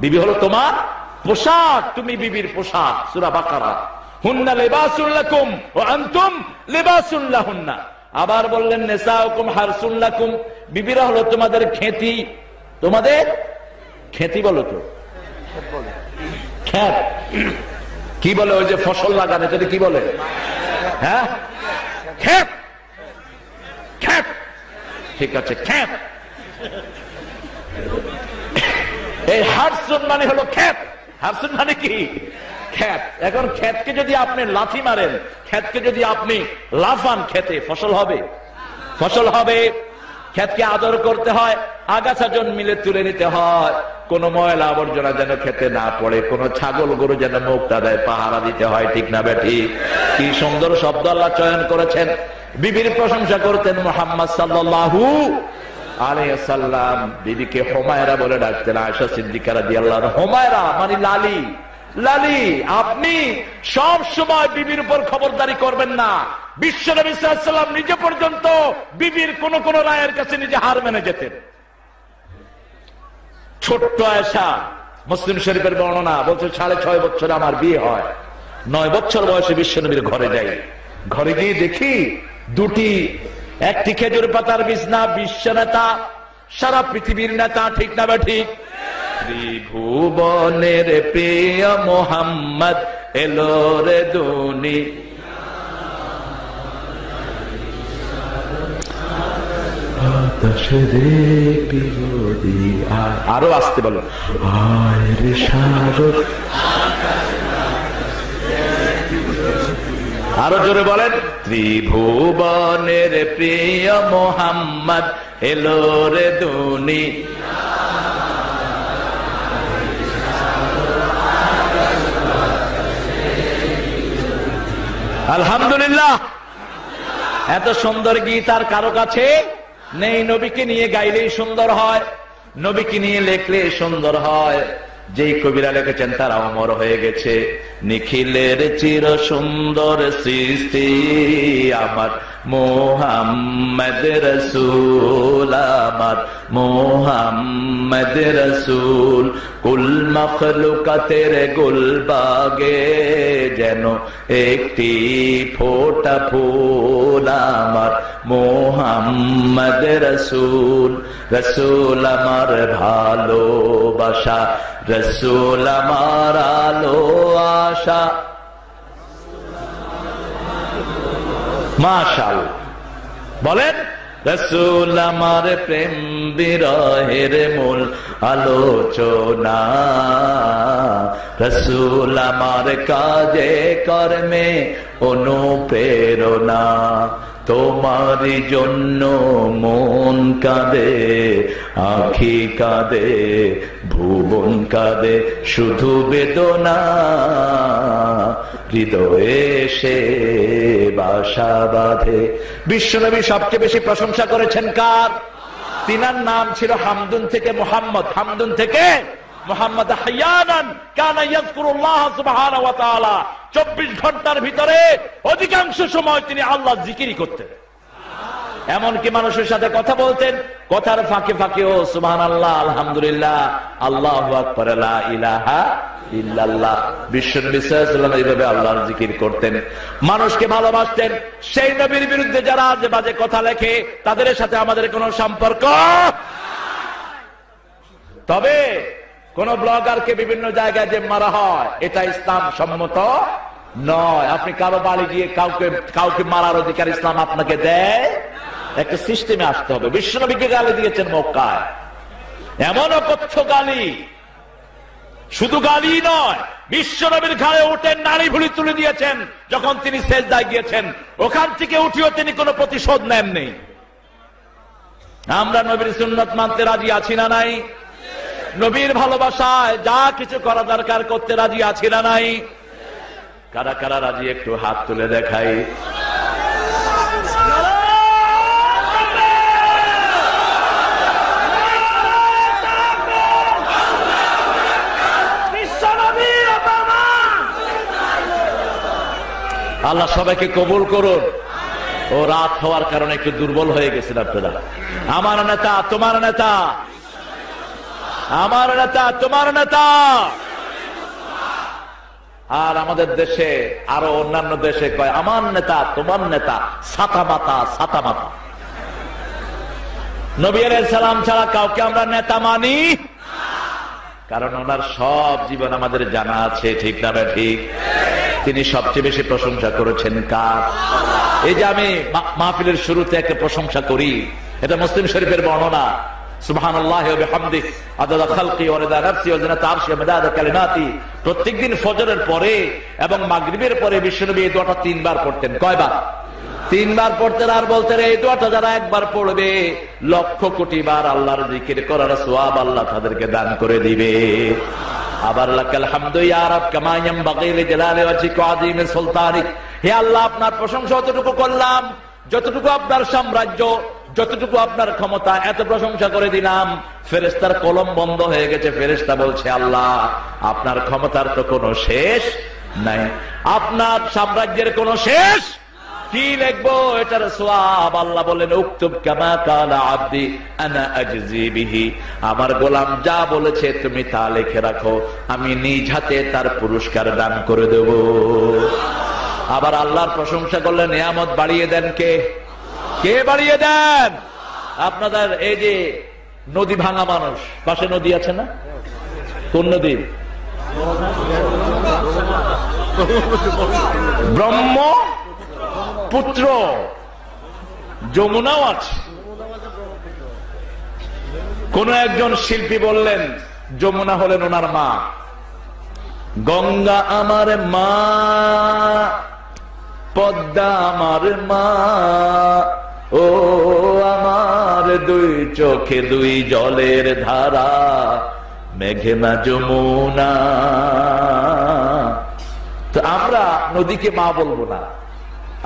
বিবি হলো তোমার পোশাক, তুমি বিবির পোশাক। সূরা বাকারা, হুন্না লিবাসুল লাকুম ওয়া আনতুম লিবাসুল লাহুন্না। আবার বললেন নিসাউকুম হারসুল লাকুম, বিবিরা হলো তোমাদের খেতি। তোমাদের খেতি বলো তো, ক্ষেত কি বলে? ওই যে ফসল লাগানো, এটা কি বলে? হ্যাঁ, ক্ষেত। ক্ষেত ঠিক আছে, ক্ষেত। এই হারসুন মানে হলো ক্ষেত। হারসুন মানে কি? ক্ষেত। এখন ক্ষেতকে যদি আপনি লাথি মারেন, ক্ষেতকে যদি আপনি লাফান, খেতে ফসল হবে? ফসল হবে। ক্ষেতকে আদর করতে হয়, আগাছা জন্মিলে তুলে নিতে হয়, কোন ময়লা আবর্জনা যেন খেতে না পড়ে, কোন ছাগল গরু যেন মুক্তা দেয়, পাহারা দিতে হয়, ঠিক না বেঠি? কি সুন্দর শব্দ আল্লাহ চয়ন করেছেন। বিবির প্রশংসা করতেন মুহাম্মদ সাল্লাল্লাহু আলাইহি ওয়াসাল্লাম। বিবিকে হুমায়রা বলে ডাকতেন, আয়েশা সিদ্দিকা রাদিয়াল্লাহু আনহা। হুমায়রা মানে লালি। লালি, আপনি সব সময় বিবির উপর খবরদারি করবেন না। বিশ্বনবী সাল্লাল্লাহু আলাইহি ওয়াসাল্লাম নিজে পর্যন্ত বিবির কোন কোন রায়ের কাছে নিজে হার মেনে যেতেন। ছোট্ট আয়েশা, মুসলিম শরীফের বর্ণনা, বলছে 6.5 বছর আমার বিয়ে হয়, 9 বছর বয়সে বিশ্বনবীর ঘরে যাই। ঘরে গিয়ে দেখি দুটি, একটি খেজুর পাতার বিছনা, বিশ্ব নেতা, সারা পৃথিবীর নেতা, ঠিক না ঠিক? ত্রিভুবনের প্রিয় মোহাম্মদ এলো রে দুনি। আরো আসতে বলো, আরো জোরে বলেন, ত্রিভুবনের প্রিয় মোহাম্মদ এলো রে দুনি। আলহামদুলিল্লাহ। এত সুন্দর গীত আর কারো কাছে নেই। নবীকে নিয়ে গাইলেই সুন্দর হয়, নবীকে নিয়ে লেখলে সুন্দর হয়। যেই কবিরা লিখেছেন তারা অমর হয়ে গেছে। নিখিলের চির সুন্দর সৃষ্টি আমার মোহাম্মদ রসুল, আমার মোহাম্মদ রসুল। কুল মখলুকাতের গুলবাগে যেন একটি ফোঁটা ফুল, আমার মোহাম্মদ রসুল। রসুল আমার ভালোবাসা, রসুল আমার আলো আশা। মাশাআল্লাহ বলেন, রসুল আমার প্রেম বিরহের মূল আলোচনা, রসুল আমার কাজে কর্মে অনুপ্রেরণা। তোমারই জন্য মন কাঁদে, আখি কাঁদে, ভুবন কাঁদে, শুধু বেদনা হৃদয়ে সে বাসা বাঁধে। বিশ্বনবী সবচেয়ে বেশি প্রশংসা করেছেন কার? তিনার নাম ছিল হামদুন থেকে মুহাম্মদ, হামদুন থেকে মুহাম্মদ। হায়ানান কানা ইয়াযকুরুল্লাহ সুবহানাহু ওয়া তাআলা, 24 ঘন্টার ভিতরে অধিকাংশ সময় তিনি আল্লাহ জিকির করতেন। এমনকি মানুষের সাথে কথা বলতেন, কথার ফাঁকে ফাঁকে ও সুবহানাল্লাহ, আলহামদুলিল্লাহ, আল্লাহু আকবার, লা ইলাহা ইল্লাল্লাহ। বিশ্বনবী সাল্লাল্লাহু আলাইহি ওয়াসাল্লাম এইভাবে আল্লাহর জিকির করতেন, মানুষকে ভালোবাসতেন। সেই নবীর বিরুদ্ধে যারা আজে বাজে কথা লেখে তাদের সাথে আমাদের কোনো সম্পর্ক। তবে কোন ব্লগারকে বিভিন্ন জায়গায় যে মারা হয়, এটা ইসলাম সম্মত নয়। আপনি কারো বাড়ি গিয়ে কাউকে মারার অধিকার ইসলাম আপনাকে দেয়? একটা সিস্টেমে আসতে হবে। বিশ্বনবীকে গালি দিয়েছেন মক্কায়, এমন অকথ্য গালি, শুধু গালি নয়, বিশ্বনবীর ঘাড়ে উঠে নারী ভুলি তুলে দিয়েছেন যখন তিনি সেজদায় গিয়েছেন। ওখান থেকে উঠিও তিনি কোনো প্রতিশোধ নেননি। আমরা নবীর সুন্নাত মানতে রাজি আছি না নাই? নবীর ভালোবাসায় যা কিছু করা দরকার করতে রাজি আছি না নাই? কারা কারা রাজি একটু হাত তুলে দেখাই। আল্লাহ সবাইকে কবুল করুন। ও রাত হওয়ার কারণে একটু দুর্বল হয়ে গেছেন আপনারা। আমার নেতা তোমার নেতা, আমার নেতা তোমার নেতা। আর আমাদের দেশে আরো অন্যান্য দেশে কয় আমার নেতা তোমার নেতা, ছাতা মাতা ছাতা মাতা। নবী আলাইহিস সালাম ছাড়া কাউকে আমরা নেতা মানি, কারণ ওনার সব জীবন আমাদের জানা আছে, ঠিক না ঠিক? তিনি সবচেয়ে বেশি প্রশংসা করেছেন কার? এই যে আমি মাহফিলের শুরুতে একটা প্রশংসা করি, এটা মুসলিম শরীফের বর্ণনা। সুবহানাল্লাহি ওয়া বিহামদিহি আদাদা খালকি ওয়া রিদা নাফসি ওয়া জিনাতা আরশি ওয়া মিদাদা কালিমাতি। প্রত্যেকদিন ফজরের পরে এবং মাগরিবের পরে বিশ্বনবী এই দোয়াটা 3 বার পড়তেন। কয়বার? 3 বার পড়তেন। আর বলতেন এই দোয়াটা যারা একবার পড়বে 1,00,000 কোটি বার আল্লাহর জিকির করার সওয়াব আল্লাহ তাদেরকে দান করে দিবে। আবার লাকাল হামদু ইয়া রাব কামা ইয়ানবাগি লিজালালি ওয়াজহিকা ওয়া আযীমি সুলতানিক। হে আল্লাহ, আপনার প্রশংসা যতটুকু করলাম, যতটুকু আপনার সাম্রাজ্য, যতটুকু আপনার ক্ষমতা, এত প্রশংসা করে দিলাম, ফেরেশতার কলম বন্ধ হয়ে গেছে। ফেরেশতা বলছে আল্লাহ আপনার ক্ষমতার তো কোনো শেষ নাই, আপনার সাম্রাজ্যের কোনো শেষ, কি লিখবো এটার সওয়াব? আল্লাহ বলেন উকতুব কামা কালা আবদি আনা আজজি বিহি। আমার গোলাম যা বলেছে তুমি তা লিখে রাখো, আমি নিজ হাতে তার পুরস্কার দান করে দেব। আবার আল্লাহর প্রশংসা করলে নিয়ামত বাড়িয়ে দেন কে? কে বাড়িয়ে দেন? আপনাদের এই যে নদী ভাঙা মানুষ, পাশে নদী আছে না? কোন নদী? ব্রহ্মপুত্র, যমুনাও আছে। কোন একজন শিল্পী বললেন যমুনা হলেন ওনার মা, গঙ্গা আমার মা, পদ্মা আমার মা, ও আমার দুই চোখে দুই জলের ধারা, মেঘনা যমুনা। তো আমরা নদীকে মা বলবো না,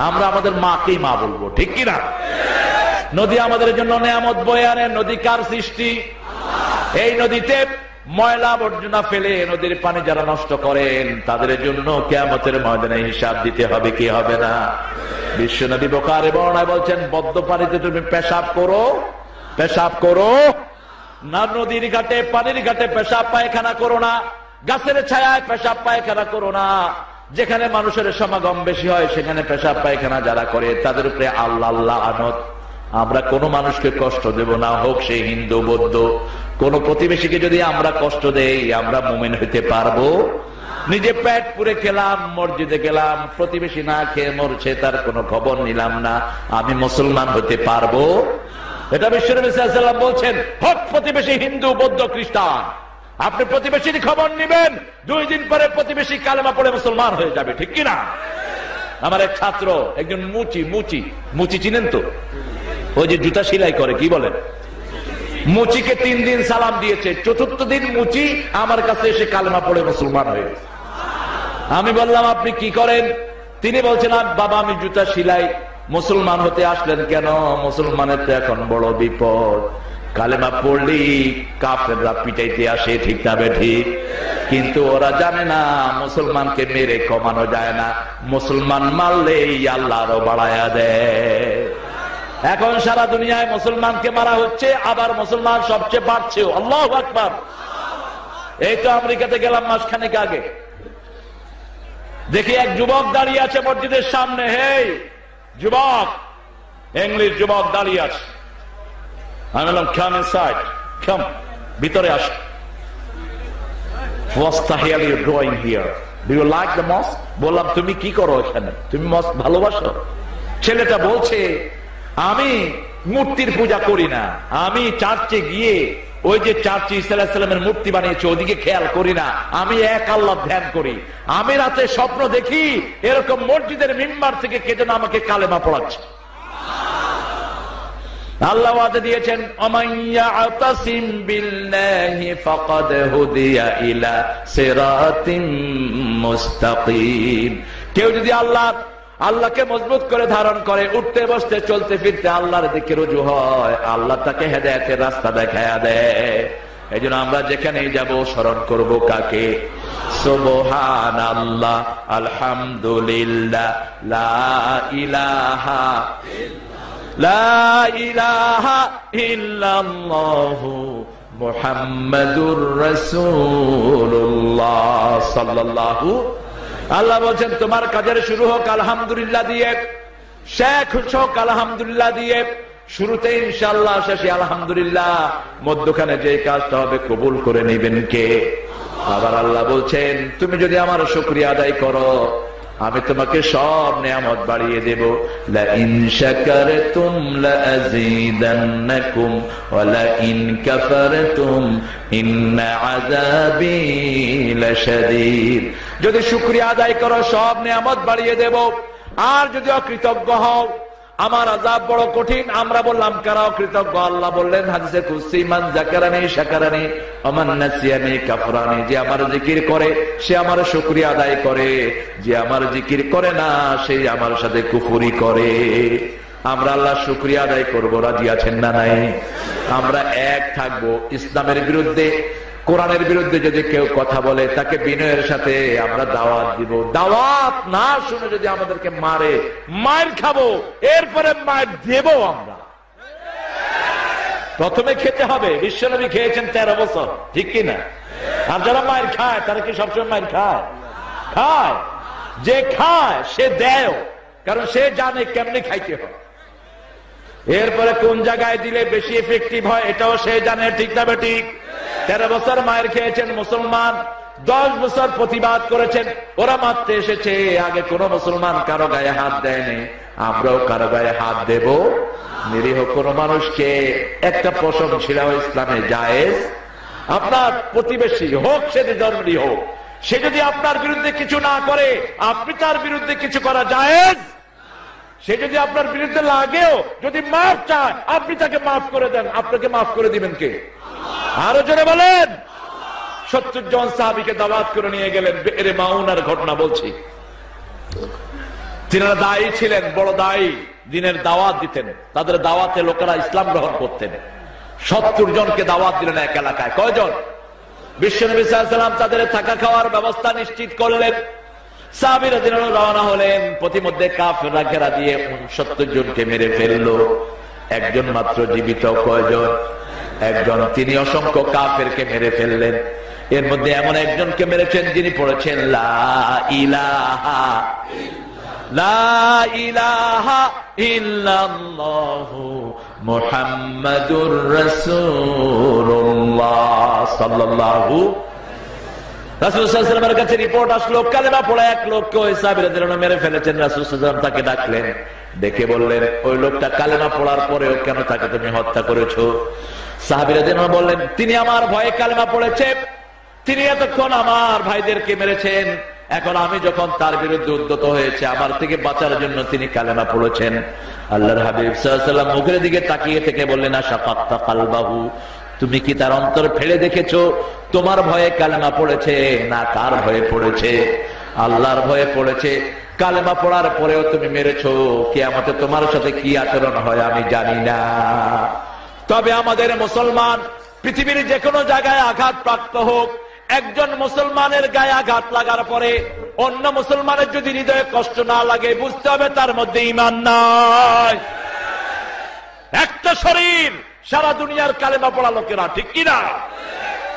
আমরা আমাদের মাকেই মা বলবো, ঠিক কিনা? নদী আমাদের জন্য নিয়ামত বয়ে আনে। নদী কার সৃষ্টি? এই নদীতে ময়লা আবর্জনা ফেলে নদীর পানি যারা নষ্ট করেন তাদের জন্য কিয়ামতের ময়দানে হিসাব দিতে হবে, কি হবে না? বিশ্বনবী বুখারী বর্ণনায় বলছেন বদ্ধ পানিতে তুমি পেশাব করো, পেশাব করো না, নদীর ঘাটে পানির ঘাটে পেশাব পায়খানা করো না, গাছের ছায়ায় পেশাব পায়খানা করো না। যেখানে মানুষের সমাগম বেশি হয় সেখানে পেশাব পায়খানা যারা করে তাদের উপরে আল্লাহ লানত। আমরা কোনো মানুষকে কষ্ট দেব না, হোক সে হিন্দু বৌদ্ধ। কোন প্রতিবেশীকে যদি আমরা কষ্ট দেই আমরা মুমিন হইতে পারবো? নিজে পেট পুরে খেলাম, মসজিদে গেলাম, প্রতিবেশী না খেয়ে মরছে, তার কোনো খবর নিলাম না, আমি মুসলমান হতে পারবো? এটা বিশ্বনবী সাল্লাল্লাহু আলাইহি ওয়াসাল্লাম বলছেন, হোক প্রতিবেশী হিন্দু বৌদ্ধ খ্রিস্টান, আপনি প্রতিবেশীর খবর নিবেন, 2 দিন পরে প্রতিবেশী কালেমা পড়ে মুসলমান হয়ে যাবে, ঠিক কিনা? আমার এক ছাত্র, একজন মুচি চিনেন তো, ওই যে জুতা সেলাই করে, কি বলেন, মুচিকে 3 দিন সালাম দিয়েছে, 4র্থ দিন মুচি আমার কাছে এসে কালেমা পড়ে মুসলমান হয়ে গেছে। আমি বললাম আপনি কি করেন? তিনি বলছেন বাবা আমি জুতা সেলাই। মুসলমান হতে আসলেন কেন? মুসলমানের তো এখন বড় বিপদ, কালেমা পড়লি কাফেররা পিটাইতে আসে, ঠিক না ঠিক? কিন্তু ওরা জানে না মুসলমানকে মেরে কমানো যায় না, মুসলমান মারলেই আল্লাহ আরো বাড়ায়া দেয়। এখন সারা দুনিয়ায় মুসলমানকে মারা হচ্ছে, আবার মুসলমান সবচেয়ে বাড়ছেও। আল্লাহু আকবার। এই তো আমেরিকাতে গেলাম মাসখানেক আগে, দেখি এক যুবক দাঁড়িয়ে আছে মসজিদের সামনে। হেই যুবক, ইংলিশ যুবক দাঁড়িয়ে আছে। আমি বললাম come inside, come, ভিতরে আস। What the hell are you doing here? Do you like the mosque? বললাম তুমি কি করো এখানে, তুমি মস্ক ভালোবাসো? ছেলেটা বলছে আমি মূর্তির পূজা করি না, আমি চার্চে গিয়ে ওই যে চার্চে ঈসা আলাইহিস সালামের মূর্তি বানিয়েছে ওদিকে খেয়াল করি না, আমি এক আল্লাহ ধ্যান করি। আমি রাতে স্বপ্ন দেখি এরকম মসজিদের মিম্বার থেকে কে যেন আমাকে কালেমা পড়াচ্ছে। আল্লাহ ওয়াদা দিয়েছেন আমাইয়াতাসিম বিল্লাহি ফাকাদ হুদিয়া ইলা সিরাতিম মুস্তাকিম। কেউ যদি আল্লাহকে মজবুত করে ধারণ করে, উঠতে বসতে চলতে ফিরতে আল্লাহর দিকে রুজু হয়, আল্লাহ তাকে হেদায়েতের রাস্তা দেখায়া দেয়। এই জন্য আমরা যেখানেই যাব স্মরণ করব কাকে? সুবহানাল্লাহ, আলহামদুলিল্লাহ, লা ইলাহা ইল্লাল্লাহু মুহাম্মাদুর রাসূলুল্লাহ সাল্লাল্লাহু। আল্লাহ বলছেন তোমার কাজের শুরু হোক আলহামদুলিল্লাহ দিয়ে, শেষ হোক আলহামদুলিল্লাহ দিয়ে। শুরুতে ইনশাআল্লাহ, শেষে আলহামদুলিল্লাহ। মধ্যখানে যে কাজটা হবে কবুল করে নেবেন কে? আবার আল্লাহ বলছেন তুমি যদি আমার শুকরিয়া আদায় করো আমি তোমাকে সব নিয়ামত বাড়িয়ে দেব। লা ইন শাকারতুম লা আযীদান্নাকুম ওয়া লা ইন কাফারতুম ইন্না আযাবী লাশাদীদ। যদি শুকরিয়া আদায় করো সব নিয়ামত বাড়িয়ে দেব, আর যদি অকৃতজ্ঞ হও আমার আযাব বড় কঠিন। আমরা বললাম কারা অকৃতজ্ঞ? আল্লাহ বললেন হাদিসে কুদসি মান যাকারানি শাকারানি ওয়া মান নাসিয়ানি কাফরানি। যে আমার জিকির করে সে আমার শুকরিয়া আদায় করে, যে আমার জিকির করে না সে আমার সাথে কুফরি করে। আমরা আল্লাহ শুকরিয়া আদায় করব, রাজি আছেন না নাই? আমরা এক থাকবো। ইসলামের বিরুদ্ধে কোরআনের বিরুদ্ধে যদি কেউ কথা বলে তাকে বিনয়ের সাথে আমরা দাওয়াত দিব। দাওয়াত না শুনে যদি আমাদেরকে মারে, মার খাবো, এরপরে মার দেব আমরা। প্রথমে খেতে হবে। বিশ্বনবী খেয়েছেন 13 বছর, ঠিক কিনা? আর যারা মার খায় তারা কি সবসময় মার খায়? খায়। যে খায় সে দেয়, কারণ সে জানে কেমনে খাইতে হয়, এরপরে কোন জায়গায় দিলে বেশি এফেক্টিভ হয় এটাও সে জানে, ঠিক না ঠিক? 13 বছর মায়ের খেয়েছেন মুসলমান, 10 বছর প্রতিবাদ করেছেন। ওরা মারতে এসেছে, আগে কোন মুসলমান কারো গায়ে হাত দেয়নি, আমরাও কারো গায়ে হাত দেব? নিরীহ কোন মানুষকে একটা পশম ছিঁড়াও ইসলামে জায়েজ? আপনার প্রতিবেশী হোক, সে ধর্মেরই হোক, সে যদি আপনার বিরুদ্ধে কিছু না করে আপনি তার বিরুদ্ধে কিছু করা জায়েজ? সে যদি আপনার বিরুদ্ধে লাগেও যদি মাফ চায় আপনি তাকে মাফ করে দেন, আপনাকে মাফ করে দিবেন কে? আরো জোরে বলেন। 70 জন সাহাবীকে দাওয়াত করে নিয়ে গেলেন। বেরে মাউনার ঘটনা বলছি। তিনারা দায়ী ছিলেন, বড় দায়ী, দিনের দাওয়াত দিতেন, তাদের দাওয়াতে লোকেরা ইসলাম গ্রহণ করতেন। 70 জনকে দাওয়াত দিলেন এক এলাকায়। কয়জন? বিশ্বনবী সাল্লাল্লাহু আলাইহি ওয়াসাল্লাম তাদের থাকা খাওয়ার ব্যবস্থা নিশ্চিত করলেন। সাহাবীরা রওনা হলেন। প্রতিমধ্যে কাফেররা ঘেরা দিয়ে 70 জনকে মেরে ফেললো। একজন মাত্র জীবিত। কয়জন? একজন। তিনি অসংখ্য কাফেরকে মেরে ফেললেন। এর মধ্যে এমন একজনকে মেরেছেন যিনি পড়েছেন লা ইলাহা ইল্লাল্লাহু মুহাম্মাদুর রাসূলুল্লাহ সাল্লাল্লাহু। রাসূল সাল্লাল্লাহু আলাইহি ওয়াসাল্লামের কাছে রিপোর্ট আসলো, কালেমা পড়া এক লোককে ওই সাহাবীরা যেন মেরে ফেলেছেন। রাসূল সাল্লাল্লাহু আলাইহি ওয়াসাল্লাম তাকে ডাকলেন, ডেকে বললেন ওই লোকটা কালেমা পড়ার পরেও কেন তাকে তুমি হত্যা করেছো? সাহাবীরা যেন বললেন তিনি আমার ভয়ে কালেমা পড়েছে, তিনি এতক্ষণ আমার ভাইদেরকে মেরেছেন, এখন আমি যখন তার বিরুদ্ধে উদ্যত হয়েছে, আমার থেকে বাঁচার জন্য তিনি কালেমা পড়েছেন। আল্লাহর হাবিব সাল্লাল্লাহু আলাইহি ওয়াসাল্লাম মুখের দিকে তাকিয়ে থেকে বললেন, আশাকাক্তা কালবাহু, তুমি কি তার অন্তর ফেলে দেখেছো? তোমার ভয়ে কালেমা পড়েছে না কার ভয়ে পড়েছে? আল্লাহর ভয়ে পড়েছে। কালেমা পড়ার পরেও তুমি মেরেছো, কিয়ামতে তোমার সাথে কি আচরণ হয় আমি জানি না। তবে আমাদের মুসলমান পৃথিবীর যে কোনো জায়গায় আঘাত প্রাপ্ত হোক, একজন মুসলমানের গায়ে আঘাত লাগার পরে অন্য মুসলমানের যদি হৃদয়ে কষ্ট না লাগে, বুঝতে হবে তার মধ্যে ঈমান নাই। একটা শরীর, সারা দুনিয়ার কালেমা পড়া লোকেরা, ঠিক কিনা?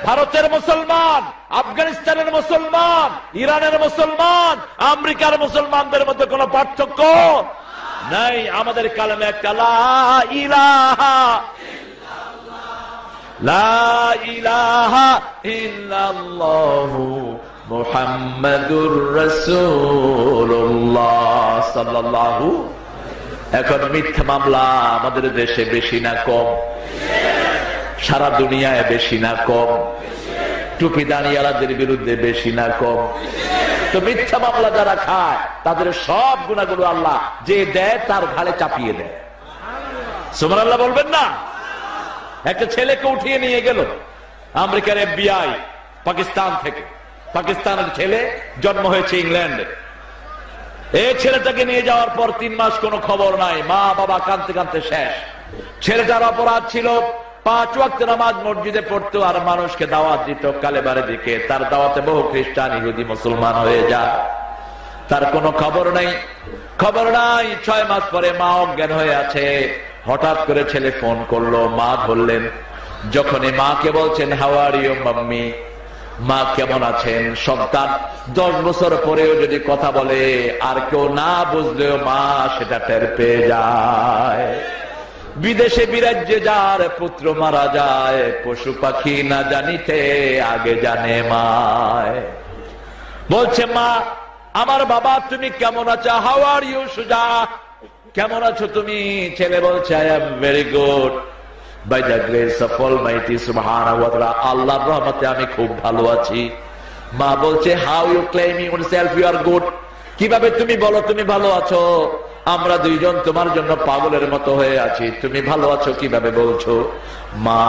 ভারতের মুসলমান, আফগানিস্তানের মুসলমান, ইরানের মুসলমান, আমেরিকার মুসলমানদের মধ্যে কোনো পার্থক্য নাই। আমাদের কালেমা একটা, লা ইলাহা লা ইলাহা ইল্লাল্লাহু মুহাম্মাদুর রাসূলুল্লাহ সাল্লাল্লাহু। এখন মিথ্যা মামলা আমাদের দেশে বেশি না কম? সারা দুনিয়ায় বেশি না কম? টুপি দাঁড়িয়ালাদের বিরুদ্ধে বেশি না কম? তো মিথ্যা মামলা যারা খায় তাদের সব গুনাহগুলো আল্লাহ যে দেয় তার ঘাড়ে চাপিয়ে দেয়। সুবহানাল্লাহ বলবেন না? একটা ছেলেকে উঠিয়ে নিয়ে গেল আমেরিকার FBI পাকিস্তান থেকে। পাকিস্তানের ছেলে, জন্ম হয়েছে ইংল্যান্ডে। এই ছেলেটাকে নিয়ে যাওয়ার পর 3 মাস কোনো খবর নাই, মা বাবা কাঁদতে কাঁদতে শেষ। ছেলেটার অপরাধ ছিল 5 ওয়াক্ত নামাজ মসজিদে পড়তো আর মানুষকে দাওয়াত দিত কালেমার দিকে। তার দাওয়াতে বহু খ্রিস্টান, ইহুদি মুসলমান হয়ে যায়। তার কোনো খবর নাই, খবর নাই। 6 মাস পরে মা অজ্ঞান হয়ে আছে। হঠাৎ করে ছেলে ফোন করলো, মা ধরলেন। যখনই মাকে বলছেন, হাউ আর ইউ মাম্মি, মা কেমন আছেন? সন্তান 10 বছর পরেও যদি কথা বলে আর কেউ না বুঝলেও মা সেটা টের পেয়ে যায়। বিদেশে বিরাজ্যে যার পুত্র মারা যায়, পশু পাখি না জানিতে আগে জানে মায়। বলছে মা, আমার বাবা তুমি কেমন আছো? হাউ আর ইউ সুজা, কেমন আছো তুমি? ছেলে বলছে, I am very good bye the grace of Almighty সুবহানাহু ওয়া তাআলা, আল্লাহর রহমতে আমি খুব ভালো আছি। মা বলছে, how you claim yourself you are good, কিভাবে তুমি বলো তুমি ভালো আছো? আমরা দুইজন তোমার জন্য পাগলের মতো হয়ে আছি, তুমি ভালো আছো কিভাবে বলছো? মা,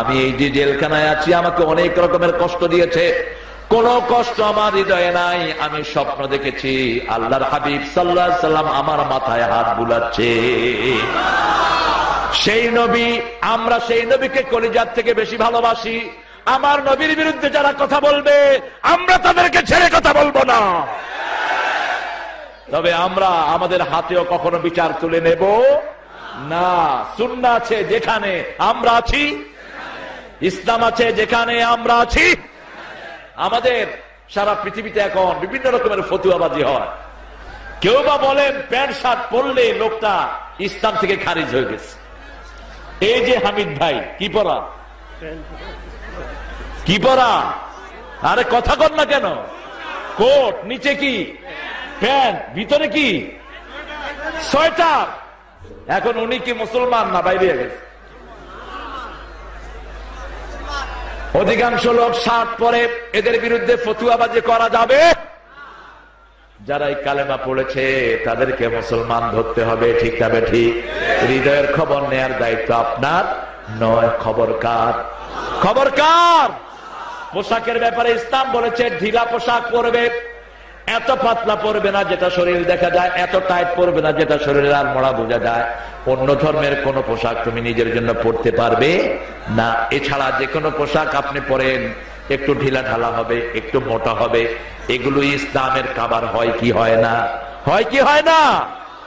আমি এই যে জেলখানায় আছি আমাকে অনেক রকমের কষ্ট দিয়েছে, কোন কষ্ট আমার হৃদয়ে নাই। আমি স্বপ্ন দেখেছি আল্লাহর হাবিব সাল্লাল্লাহু আলাইহি সাল্লাম আমার মাথায় হাত বুলাচ্ছে। সেই নবী, আমরা সেই নবীকে কলিজার থেকে বেশি ভালোবাসি। আমার নবীর বিরুদ্ধে যারা কথা বলবে আমরা তাদেরকে ছেড়ে কথা বলবো না। তবে আমরা আমাদের হাতেও কখনো বিচার তুলে নেব না। সুন্নাহ আছে যেখানে আমরা আছি, ইসলাম আছে যেখানে আমরা আছি। আমাদের সারা পৃথিবীতে এখন বিভিন্ন রকমের ফতুয়াবাজি হয়। কেউ বা বলেন প্যান্ট শার্ট পরলে লোকটা ইসলাম থেকে খারিজ হয়ে গেছে। এই যে হামিদ ভাই, কি পরা? কি পরা? আরে কথা কর না কেন? কোট, নিচে কি প্যান্ট, ভিতরে কি সোয়েটার। এখন উনি কি মুসলমান না বাইরে গেছে? অধিকাংশ লোক শার্ট পরে, এদের বিরুদ্ধে ফতুয়াবাজি করা যাবে? যারা এই কালেমা পড়েছে তাদেরকে মুসলমান ধরতে হবে, ঠিক তবে ঠিক। হৃদয়ের খবর নেয়ার দায়িত্ব আপনার নয়। খবর কার? খবর কার? পোশাকের ব্যাপারে ইসলাম বলেছে ঢিলা পোশাক পরবে, এত পাতলা পরবে না যেটা শরীর দেখা যায়, এত টাইট পরবে না যেটা শরীরের আর মোড়া বোঝা যায়। অন্য ধর্মের কোন পোশাক তুমি নিজের জন্য পরতে পারবে না। এছাড়া যে কোনো পোশাক আপনি পরেন একটু ঢিলা ঢালা হবে, একটু মোটা হবে, এগুলো ইসলামের কাবার হয় কি হয় না? হয় কি হয় না?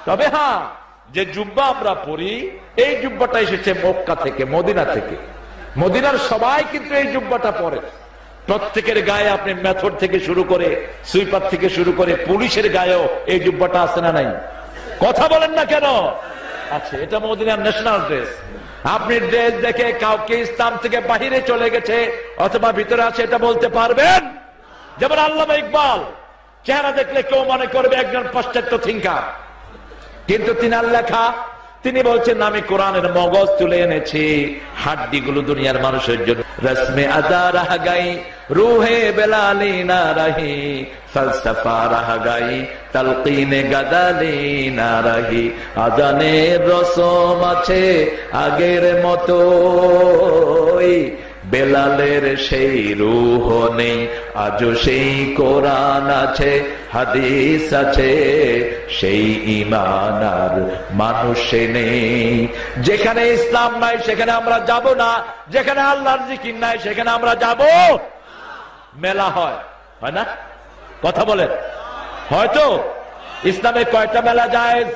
তবে হ্যাঁ, যে জুব্বা আমরা পরি, এই জুব্বাটা এসেছে মক্কা থেকে, মদিনা থেকে। মদিনার সবাই কিন্তু এই জুব্বাটা পরে। প্রত্যেকের গায়ে আপনি মেথড থেকে শুরু করে, সুইপার থেকে শুরু করে পুলিশের গায়েও এই জুব্বাটা আছে না নাই? কথা বলেন না কেন? আছে। এটা মদিনার ন্যাশনাল ড্রেস। আপনি ড্রেস দেখে কাউকে ইসলাম থেকে বাহিরে চলে গেছে অথবা ভিতরে আছে এটা বলতে পারবেন? যেমন আল্লামা ইকবাল, চেহারা দেখলে কেউ মনে করবে একজন পাশ্চাত্য থিঙ্কার, কিন্তু তিনার লেখা, তিনি বলছেন আমি কোরআনের মগজ তুলে এনেছি, হাড্ডিগুলো দুনিয়ার মানুষের জন্য रस्म अदा रह गई, रूहे बेलाली ना रही, फलसफा रह गई, तलकीन गदाली ना रही। আজানের রসম আছে আগের মতোই, বেলালের সেই রূহ নেই, আজও সেই কোরআন আছে, হাদিস আছে, সেই ঈমান আর মানুষে নেই। যেখানে ইসলাম নাই সেখানে আমরা যাব না, যেখানে আল্লাহর জিকির নাই সেখানে আমরা যাব। মেলা হয়, হয় না? কথা বলেন, হয়তো ইসলামে কয়টা মেলা জায়েজ?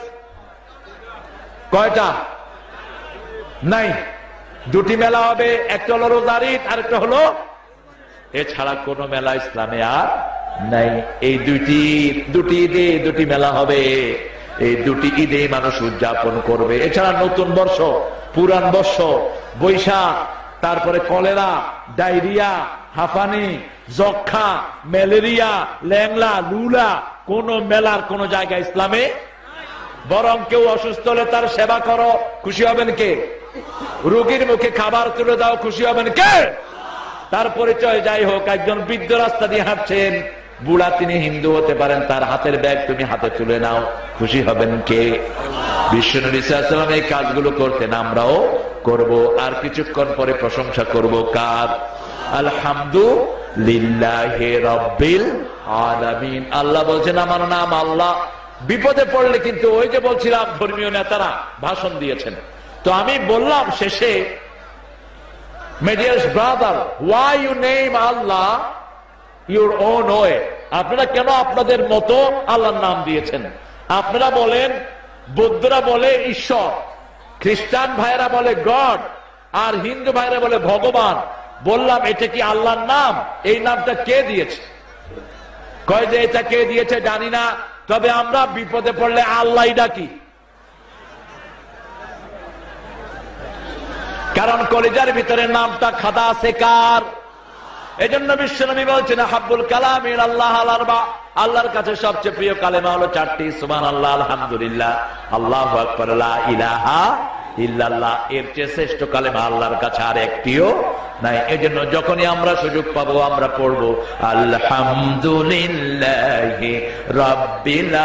কয়টা? নাই। দুটি মেলা হবে, একটা হলো রোজার ঈদ, আর একটা হলো, এছাড়া কোন মেলা ইসলামে আর নাই। এই দুটি ঈদে দুটি মেলা হবে, এই দুটি ঈদে মানুষ উদযাপন করবে। এছাড়া নতুন বর্ষ, পুরান বর্ষ, বৈশাখ, তারপরে কলেরা, ডায়রিয়া, হাঁফানি, যক্ষা, ম্যালেরিয়া, ল্যাংলা, লুলা, কোন মেলার কোন জায়গা ইসলামে। বরং কেউ অসুস্থ হলে তার সেবা করো, খুশি হবেন কে? রোগীর মুখে খাবার তুলে দাও, খুশি হবেন কে? তার পরিচয় যাই হোক, একজন বৃদ্ধ রাস্তা দিয়ে হাঁটছেন, বুড়া, তিনি হিন্দু হতে পারেন, তার হাতের ব্যাগ তুমি হাতে তুলে নাও, খুশি হবেন কে? বিশ্বনবী সাল্লাল্লাহু আলাইহি ওয়াসাল্লাম এই কাজগুলো করতেন, আমরাও করব। আর কিছুক্ষণ পরে প্রশংসা করব কার? আলহামদুলিল্লাহি রাব্বিল আলামিন। আল্লাহ বলছেন আমার নাম আল্লাহ। বিপদে পড়লে কিন্তু ওই যে বলছিলাম ধর্মীয় নেতারা ভাষণ দিয়েছেন, তো আমি বললাম শেষে, my dear brother, why you name Allah your own way? আপনারা কেন আপনাদের মতো আল্লাহর নাম দিয়েছেন? আপনারা বলেন, বৌদ্ধরা বলে ঈশ্বর, খ্রিস্টান ভাইরা বলে গড, আর হিন্দু ভাইরা বলে ভগবান। বললাম এটা কি আল্লাহর নাম? এই নামটা কে দিয়েছে? কয় যে এটা কে দিয়েছে জানি না, তবে আমরা বিপদে পড়লে আল্লাহ ডাকি। কারণ কলিজার ভিতরে নামটা খাদা আছে কার? এজন্য বিশ্বনবী বলছেন হাব্বুল কালাম ইলাল্লাহ আল-আরবা, আল্লাহর কাছে সবচেয়ে প্রিয় কালেমা হলো চারটি, সুবহানাল্লাহ, আলহামদুলিল্লাহ, আল্লাহু আকবার, লা ইলাহা ইল্লাল্লাহ। এর চেয়ে শ্রেষ্ঠ কালেমা আল্লাহর কাছে আর একটিও নাই। এজন্য যখনই আমরা সুযোগ পাবো আমরা পড়বো আলহামদুলিল্লাহি রাব্বিল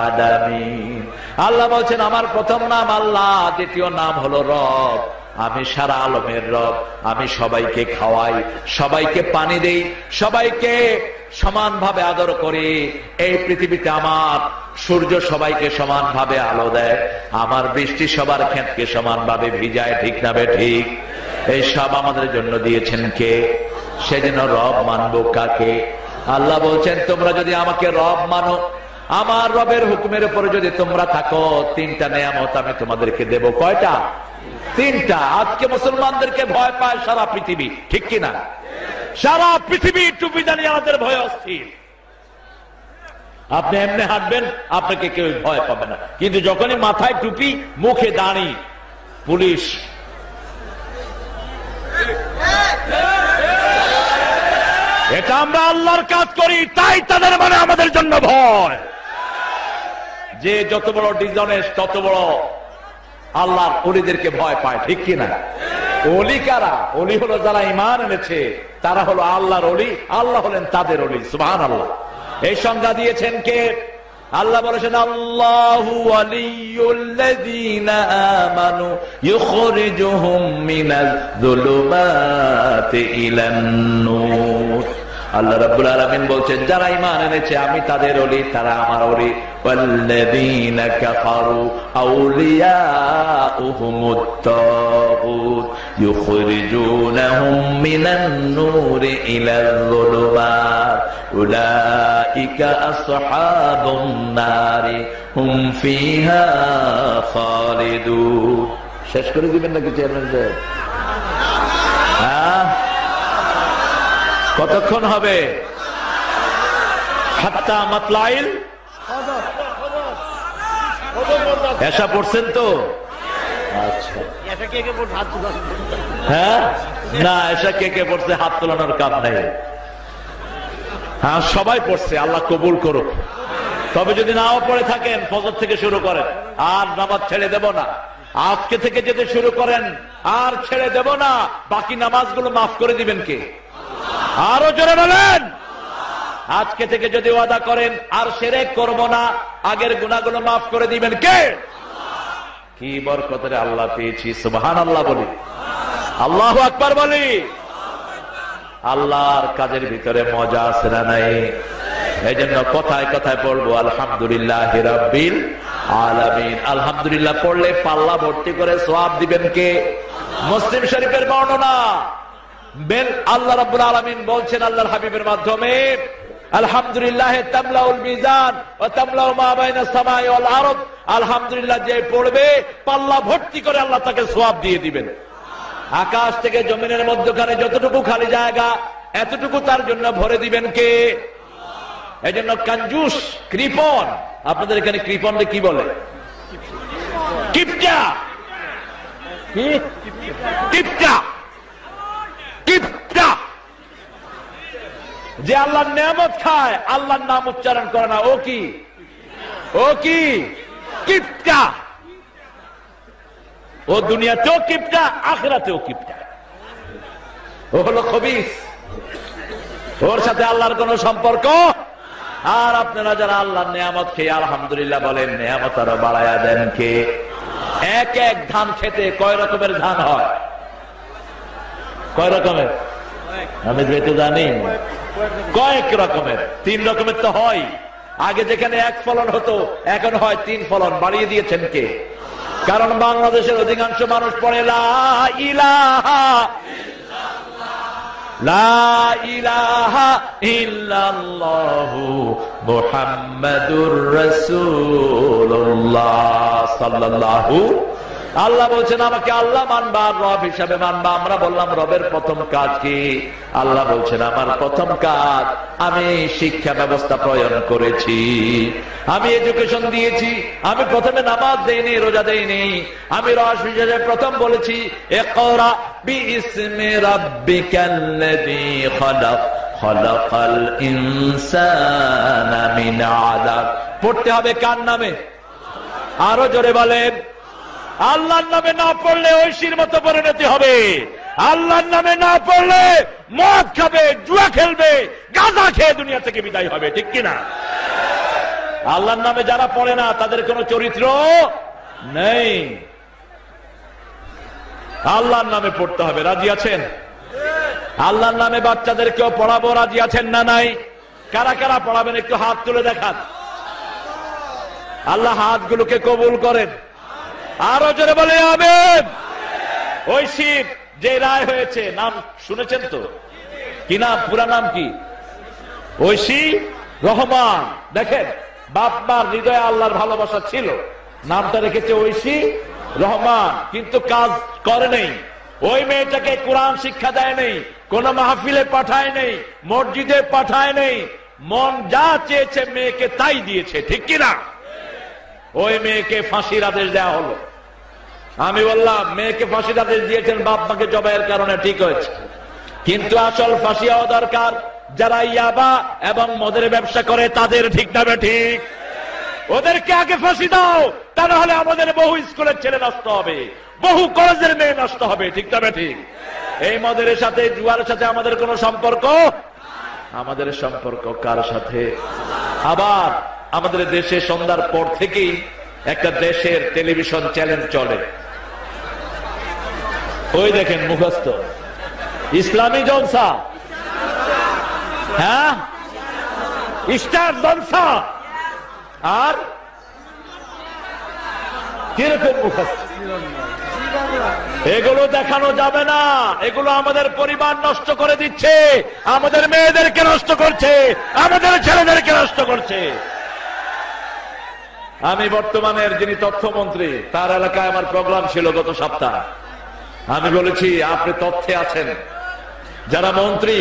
আলামিন। আল্লাহ বলছেন আমার প্রথম নাম আল্লাহ, দ্বিতীয় নাম হলো রব। আমি সারা আলমের রব, আমি সবাইকে খাওয়াই, সবাইকে পানি দেই, সবাইকে সমানভাবে আদর করি। এই পৃথিবীতে আমার সূর্য সবাইকে সমানভাবে আলো দেয়, আমার বৃষ্টি সবার ক্ষেতকে সমানভাবে ভিজায়, ঠিক না বে ঠিক? এই সব আমাদের জন্য দিয়েছেন কে? সেজন্য রব মানবো কাকে? আল্লাহ বলছেন তোমরা যদি আমাকে রব মানো, আমার রবের হুকুমের উপরে যদি তোমরা থাকো, তিনটা নেয়ামত আমি তোমাদেরকে দেব। কয়টা? তিনটা। আজকে মুসলমানদেরকে ভয় পায় সারা পৃথিবী, ঠিক কিনা? সারা পৃথিবী টুপি জানিয়ে আমাদের ভয় অস্থির। আপনি এমনি হাঁটবেন, আপনাকে কেউ ভয় পাবে না, কিন্তু যখনই মাথায় টুপি, মুখে দাড়ি, পুলিশ। এটা আমরা আল্লাহর কাজ করি, তাই তাদের মানে আমাদের জন্য ভয়। যে যত বড় ডিসঅনেস্ট তত বড় আল্লাহর ওলিদেরকে ভয় পায়, ঠিক কিনা? ওলি কারা? ওলি হলো যারা ঈমান এনেছে, তারা হলো আল্লাহর ওলি, আল্লাহ হলেন তাদের ওলি। সুবহানাল্লাহ। এই সংজ্ঞা দিয়েছেন কে? আল্লাহ বলেছেন আল্লাহু ওয়ালিয়ুল্লাযীনা আমানু ইউখরিজুহুম মিনাজ যুলুমাতি ইলান নূর। আল্লাহ রাব্বুল আলামিন বলছেন যারা ঈমান এনেছে আমি তাদের ওলি, তারা আমার ওলি। ওয়াল্লাযীনা কাফারু আউলিয়াউহুমুত তাগুত ইউখরিজুনাহুম মিনান নূরি ইলাল যুলুমাত উলাইকা আসহাবুন নারি হুম ফিহা খালিদুন। শেষ করে দিবেন নাকি চেয়ারম্যান সাহেব? হ্যাঁ, কতক্ষণ হবে? হাত্তা মাতলাইল এসা পড়ছেন তো? আচ্ছা, হ্যাঁ, না এসা কে কে পড়ছে হাত তোলানোর কাম নেই। হ্যাঁ, সবাই পড়ছে, আল্লাহ কবুল করুক। তবে যদি নাও পড়ে থাকেন, ফজর থেকে শুরু করেন, আর নামাজ ছেড়ে দেব না। আজকে থেকে যেতে শুরু করেন, আর ছেড়ে দেব না, বাকি নামাজগুলো মাফ করে দিবেন কে? আরো জোরে বলেন। আজকে থেকে যদি ওয়াদা করেন আর শিরক করব না, আগের গুনাহগুলো মাফ করে দিবেন কে? কি বরকতের আল্লাহ পেয়েছি, সুবহানাল্লাহ বলি, আল্লাহু আকবার বলি। আল্লাহর কাজের ভিতরে মজা আছে না নাই? এই জন্য কথায় কথায় পড়বো আলহামদুলিল্লাহি রাব্বিল আলামিন। আলহামদুলিল্লাহ পড়লে পাল্লা ভর্তি করে সওয়াব দিবেন কে? মুসলিম শরীফের বর্ণনা, আল্লাহ রাব্বুল আলামিন বলছেন আল্লাহর হাবিবের মাধ্যমে, আলহামদুলিল্লাহ তামলাউল মিজান ওয়া তামলাউ মা বাইনাস সামাই ওয়াল আরদ। আলহামদুলিল্লাহ যে পড়বে পাল্লা ভর্তি করে আল্লাহ তাকে সওয়াব দিয়ে দিবেন। আকাশ থেকে জমিনের মধ্যখানে যতটুকু খালি জায়গা, এতটুকু তার জন্য ভরে দিবেন কে? এই জন্য কঞ্জুস, কৃপণ, আপনাদের এখানে কৃপণকে কি বলে? কিপটা। কিপটা, কিপটা যে আল্লাহর নিয়ামত খায়, আল্লাহর নাম উচ্চারণ করে না, ও কি? ও কি? কিপটা। ও দুনিয়াতেও কিপটা, আখিরাতেও কিপটা। ও হলো খবিস, ওর সাথে আল্লাহর কোন সম্পর্ক। আর আপনারা যারা আল্লাহর নিয়ামত খেয়ে আলহামদুলিল্লাহ বলেন, নিয়ামত আরো বাড়ায়া দেন কে? এক এক ধান খেতে কয় রকমের ধান হয়? কয় রকমের? আমি যেহেতু জানি কয়েক রকমের, 3 রকমের তো হয়। আগে যেখানে 1 ফলন হতো, এখন হয় 3 ফলন। বাড়িয়ে দিয়েছেন কে? কারণ বাংলাদেশের অধিকাংশ মানুষ পড়ে লা ইলাহা লা ইলাহা ইল্লাল্লাহু মুহাম্মাদুর রাসূলুল্লাহ সাল্লাল্লাহু। আল্লাহ বলছেন আমাকে আল্লাহ মানবা, রব হিসাবে মানবা। আমরা বললাম রবের প্রথম কাজ কি? আল্লাহ বলছেন আমার প্রথম কাজ আমি শিক্ষা ব্যবস্থা প্রয়োগ করেছি, আমি এডুকেশন দিয়েছি। আমি প্রথমে নামাজ দেইনি, রোজা দেইনি। আমি রস হিসেবে প্রথম বলেছি ইকরা বিইসমি রাব্বিকাল্লাযী খালাক খালাকাল ইনসানা মিন আলাক। পড়তে হবে কার নামে? আরো জোরে বলেন। আল্লাহর নামে না পড়লে ঐশীর মতো পরিণতি হবে। আল্লাহর নামে না পড়লে মদ খাবে, জুয়া খেলবে, গাঁজা খেয়ে দুনিয়া থেকে বিদায় হবে, ঠিক কিনা? আল্লাহর নামে যারা পড়ে না তাদের কোনো চরিত্র নেই। আল্লাহর নামে পড়তে হবে। রাজি আছেন? আল্লাহর নামে বাচ্চাদেরকেও পড়াবো, রাজি আছেন না নাই? কারা কারা পড়াবেন একটু হাত তুলে দেখান। আল্লাহ হাতগুলোকে কবুল করেন। আরো জোরে বলে আমিন। ঐশীর যে রায় হয়েছে, নাম শুনেছেন তো? কি নাম? পুরা নাম কি? ঐশী রহমান। দেখেন, বাপ মার হৃদয়ে আল্লাহর ভালোবাসা ছিল, নামটা রেখেছে ঐশী রহমান, কিন্তু কাজ করে নেই। ওই মেয়েটাকে কোরআন শিক্ষা দেয় নেই, কোন মাহফিলে পাঠায় নেই, মসজিদে পাঠায় নেই। মন যা চেয়েছে মেয়েকে তাই দিয়েছে, ঠিক কিনা? ওই মেয়েকে ফাঁসির আদেশ দেওয়া হলো। আমি বললাম মেয়েকে ফাঁসির আদেশ দিয়েছেন বাপ মাকে জবাইয়ের কারণে, ঠিক হয়েছে, কিন্তু আসল ফাঁসি হওয়া দরকার যারা ইয়াবা এবং মদের ব্যবসা করে তাদের, ঠিক না ঠিক? ওদেরকে আগে ফাঁসি দাও, তা না হলে আমাদের বহু স্কুলের ছেলে নষ্ট হবে, বহু কলেজের মেয়ে নষ্ট হবে, ঠিক না ঠিক? এই মদের সাথে, জুয়ার সাথে আমাদের কোনো সম্পর্ক? আমাদের সম্পর্ক কার সাথে? আবার আমাদের দেশে সন্ধ্যার পর থেকেই একটা দেশের টেলিভিশন চ্যানেল চলে, ওই দেখেন মুখস্থ ইসলামী জলসা, হ্যাঁ, স্টার জলসা। আর কিরকম মুখস্থ? এগুলো দেখানো যাবে না। এগুলো আমাদের পরিবার নষ্ট করে দিচ্ছে, আমাদের মেয়েদেরকে নষ্ট করছে, আমাদের ছেলেদেরকে নষ্ট করছে। আমি বর্তমানের যিনি তথ্যমন্ত্রী, তার এলাকায় আমার প্রোগ্রাম ছিল গত সপ্তাহ। আমি বলেছি আপনি তথ্যে আছেন, যারা মন্ত্রী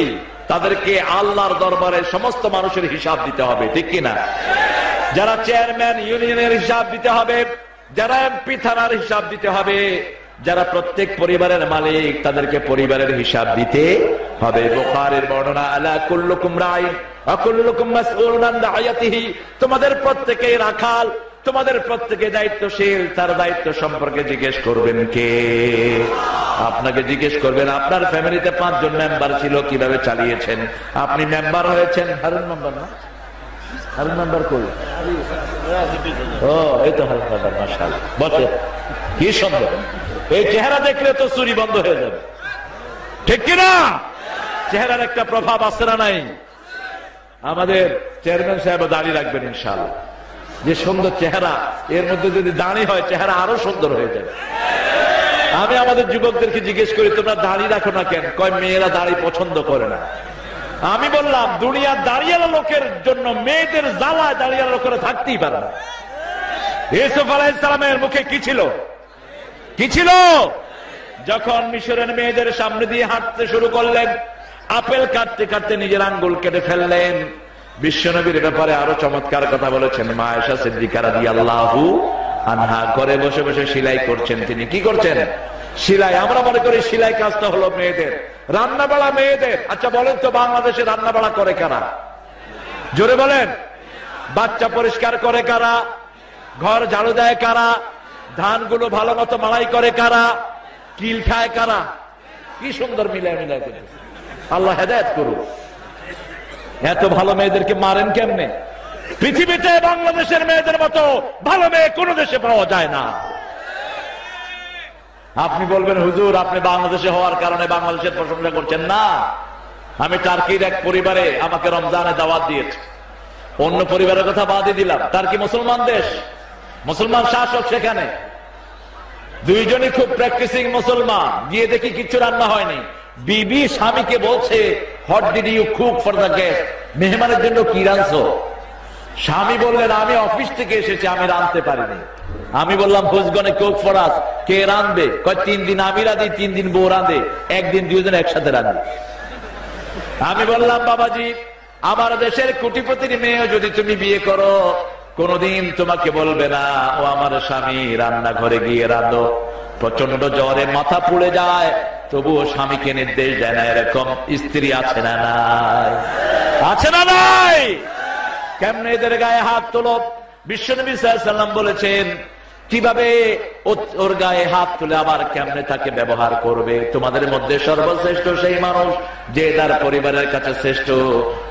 তাদেরকে আল্লাহর দরবারে সমস্ত মানুষের হিসাব দিতে হবে, ঠিক কিনা? যারা চেয়ারম্যান ইউনিয়নের হিসাব দিতে হবে, যারা এমপি থানার হিসাব দিতে হবে, যারা প্রত্যেক পরিবারের মালিক তাদেরকে পরিবারের হিসাব দিতে হবে। বুখারীর বর্ণনা, আলা কুল্লুকুম রাঈন ওয়া কুল্লুকুম মাসউলুন আন রাইয়াতিহি, তোমাদের প্রত্যেকেই রাখাল, তোমাদের প্রত্যেকে দায়িত্বশীল, তার দায়িত্ব সম্পর্কে জিজ্ঞেস করবেন কে? আপনাকে জিজ্ঞেস করবেন। আপনার ফ্যামিলিতে 5 জন মেম্বার ছিল, কিভাবে চালিয়েছেন? আপনি মেম্বার হয়েছেন, হারুন মেম্বার না? হারুন মেম্বার কই? ও এই তো হারুন মেম্বার, মাশাআল্লাহ। বসে, কি সুন্দর। এই চেহারা দেখলে তো চুরি বন্ধ হয়ে যাবে, ঠিক কিনা? চেহারার একটা প্রভাব আছে না নাই? আমাদের চেয়ারম্যান সাহেব দাঁড়িয়ে রাখবেন ইনশাআল্লাহ। যে সুন্দর চেহারা, এর মধ্যে যদি দাঁড়িয়ে হয় চেহারা আরো সুন্দর হয়ে যাবে। আমি আমাদের যুবকদেরকে জিজ্ঞেস করি, তোমরা দাঁড়িয়ে রাখো না কেন? কয় মেয়েরা দাঁড়িয়ে পছন্দ করে না। আমি বললাম, দুনিয়ার দাঁড়িয়ালা লোকের জন্য মেয়েদের জ্বালায় দাঁড়িয়ালা লোকেরা থাকতেই পারে না। ইউসুফ আলাইহিস সালামের মুখে কি ছিল? কি ছিল? যখন মিশরের মেয়েদের সামনে দিয়ে হাঁটতে শুরু করলেন, আপেল কাটতে কাটতে নিজের আঙ্গুল কেটে ফেললেন। বিশ্বনবীর ব্যাপারে আরো চমৎকার কথা বলেছেন। মা আয়েশা সিদ্দিকা রাদিয়াল্লাহু আনহা ঘরে বসে বসে সেলাই করছেন। তিনি কি করছেন? সেলাই। আমরা মনে করি সেলাই কাজটা হলো মেয়েদের, রান্না বাড়া মেয়েদের। আচ্ছা বলেন তো, বাংলাদেশে রান্না বাড়া করে কারা? জোরে বলেন। বাচ্চা পরিষ্কার করে কারা? ঘর ঝাড়ু দেয় কারা? ধানগুলো ভালো মতো মাড়াই করে কারা? কিল খায় কারা? কি সুন্দর মিলায় মিলায় করে। আল্লাহ হেদায়েত করুন। এত ভালো মেয়েদেরকে মারেন কেমনে? পৃথিবীতে বাংলাদেশের মেয়েদের মতো ভালো মেয়ে কোন দেশে পাওয়া যায় না। আপনি বলবেন, হুজুর আপনি বাংলাদেশে হওয়ার কারণে বাংলাদেশের প্রশংসা করছেন। না, আমি টার্কির এক পরিবারে আমাকে রমজানে দাওয়াত দিয়েছে। অন্য পরিবারের কথা বাদই দিলাম। টার্কি মুসলমান দেশ, মুসলমান শাসক সেখানে। দুইজনই খুব প্র্যাকটিসিং মুসলমান। গিয়ে দেখি কিচ্ছু রান্না হয়নি। বিবি স্বামীকে বলছে, what did you cook for the guest? মেহমানের জন্য কি রাঁধছো? স্বামী বললেন, আমি অফিস থেকে এসেছি, আমি রাঁধতে পারিনি। আমি বললাম, who's gonna cook for us? কে রাঁধবে? কয় 3 দিন আমি রাঁধি, 3 দিন বউ রাঁধে, একদিন দুইজন একসাথে রাঁধি। আমি বললাম, বাবাজি আমার দেশের কোটিপতির মেয়ে যদি তুমি বিয়ে করো, কোনদিন তোমাকে বলবে না ও আমার স্বামী রান্নাঘরে গিয়ে রাঁধো। প্রচন্ড জ্বরে মাথা পুড়ে যায়, তবুও স্বামীকে নির্দেশ দেয় না। এরকম স্ত্রী আছে না নাই? আছে না নাই? কেমনে এদের গায়ে হাত তোলো? বিশ্বনবী সাল্লাল্লাহু আলাইহি ওয়াসাল্লাম বলেছেন কিভাবে ওর গায়ে হাত তুলে আবার কেমনে তাকে ব্যবহার করবে। তোমাদের মধ্যে সর্বশ্রেষ্ঠ সেই মানুষ যে তার পরিবারের কাছে শ্রেষ্ঠ।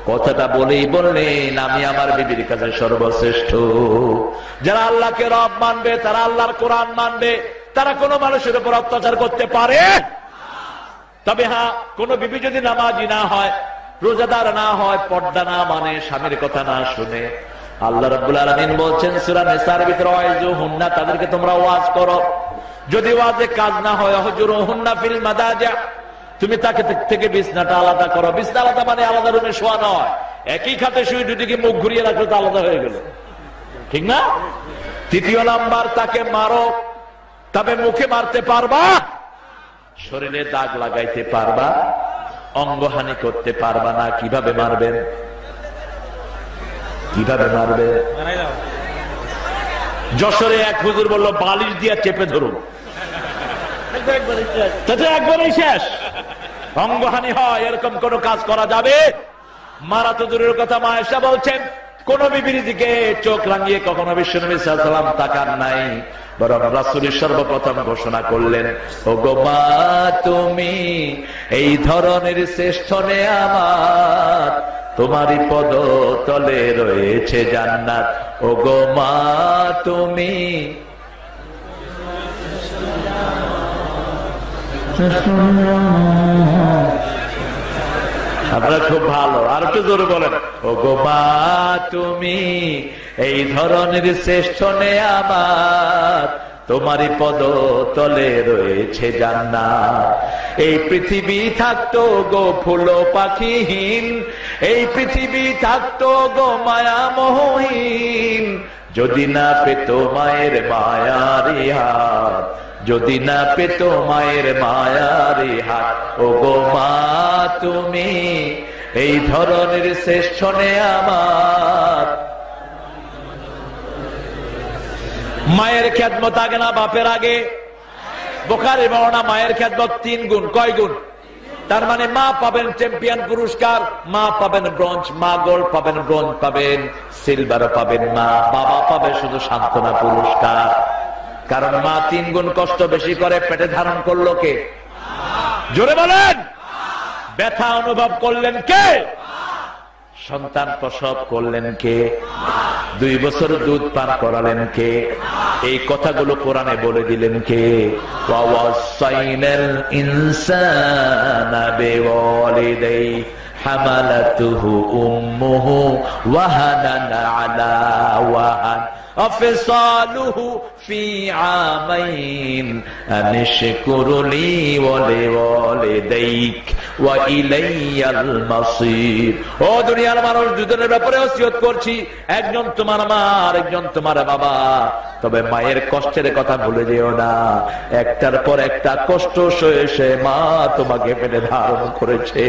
কথাটা বলেই বললেন, আমি আমার বিবির কাছে সর্বশ্রেষ্ঠ। যারা আল্লাহকে রব মানবে, তারা আল্লাহর কোরআন মানবে, তারা কোনো মানুষের উপর অত্যাচার করতে পারে। তবে হ্যাঁ, কোন বিবি যদি নামাজি না হয়, রোজাদার না হয়, পর্দা না মানে, স্বামীর কথা না শুনে, আল্লাহ রাব্বুল আলামিন বলছেন সূরা নিসার ভিতরে, ওয়াইজুহুন্না, তাদেরকে তোমরা ওয়াজ করো। যদি ওয়াজে কাজ না হয়, হুজুরুহুন্না ফিল মাদাজা, তুমি তাকে থেকে বিছনাটা আলাদা করো। বিছনা আলাদা মানে আলাদা রুমে শোয়া নয়। একই খাটে শুয়ে দুদিকে মুখ ঘুরিয়ে রাখলে তো আলাদা হয়ে গেল, ঠিক না? 3 নাম্বার, তাকে মারো, তবে মুখে মারতে পারবা, শরীরে দাগ লাগাইতে পারবা, অঙ্গহানি করতে পারবা না। কিভাবে মারবেন? কিভাবে মারবে? যশোরে এক হুজুর বলল, বালিশ দিয়ে চেপে ধরুন, তাতে একবারই শেষ। অঙ্গহানি হয়, এরকম কোন কাজ করা যাবে? মারা তো দূরের কথা। মা আয়েশা বলছেন, কোন বিবির দিকে চোখ রাঙিয়ে কখনো বিশ্বনবী সাল্লাল্লাহু আলাইহি ওয়াসাল্লাম তাকান নাই, বরং রাসূল সর্বপ্রথম ঘোষণা করলেন, ওগো মা তুমি এই ধরনের শ্রেষ্ঠ নেয়ামত, তোমারই পদতলে রয়েছে জান্নাত। ওগো মা তুমি আপনারা খুব ভালো, আর একটু জোরে বলেন, ওগো মা তুমি এই ধরনের শ্রেষ্ঠ নেয়ামত, তোমারই পদতলে রয়েছে জান্নাত। এই পৃথিবী থাকতো গো ফুল পাখিহীন, এই পৃথিবী থাকতো গো মায়া মোহহীন, যদি না পেত মায়ের মায়ারি হাত, যদি না পেত মায়ের মায়ারি হাত। ওগো মা তুমি এই ধরনের শ্রেষ্ঠ নেয়ামত। মায়ের খেদমত আগে না বাপের আগে? বুখারী বর্ণনা, মায়ের খেদমত 3 গুণ। কয় গুণ? তার মানে মা পাবেন চ্যাম্পিয়ন পুরস্কার, মা পাবেন ব্রোঞ্জ, মা গোল্ড পাবেন, ব্রোঞ্জ পাবেন, সিলভারও পাবেন মা। বাবা পাবে শুধু সান্ত্বনা পুরস্কার, কারণ মা 3 গুণ কষ্ট বেশি করে পেটে ধারণ করলো কে? জোরে বলেন। ব্যথা অনুভব করলেন কে? সন্তান প্রসব করলেন কে? 2 বছর দুধ পান করালেন কে? এই কথাগুলো কোরআনে বলে দিলেন কে? ওয়াসাইনাল ইনসানা বিওয়ালিদাইহি হামালাতুহু উম্মুহু ওয়াহানান আলা ওয়াহান আফসালুহু ফি আমাইন আনিশকুরু লি ওয়া লিওয়ালিদাইক ওয়া ইলাইয়াল মাসির। ও দুনিয়ার মানুষ, দুজনের ব্যাপারে ওসিয়ত করছি, একজন তোমার মা আর একজন তোমার বাবা। তবে মায়ের কষ্টের কথা ভুলে যেও না। একটার পর একটা কষ্ট সয়ে সে মা তোমাকে পেটে ধারণ করেছে।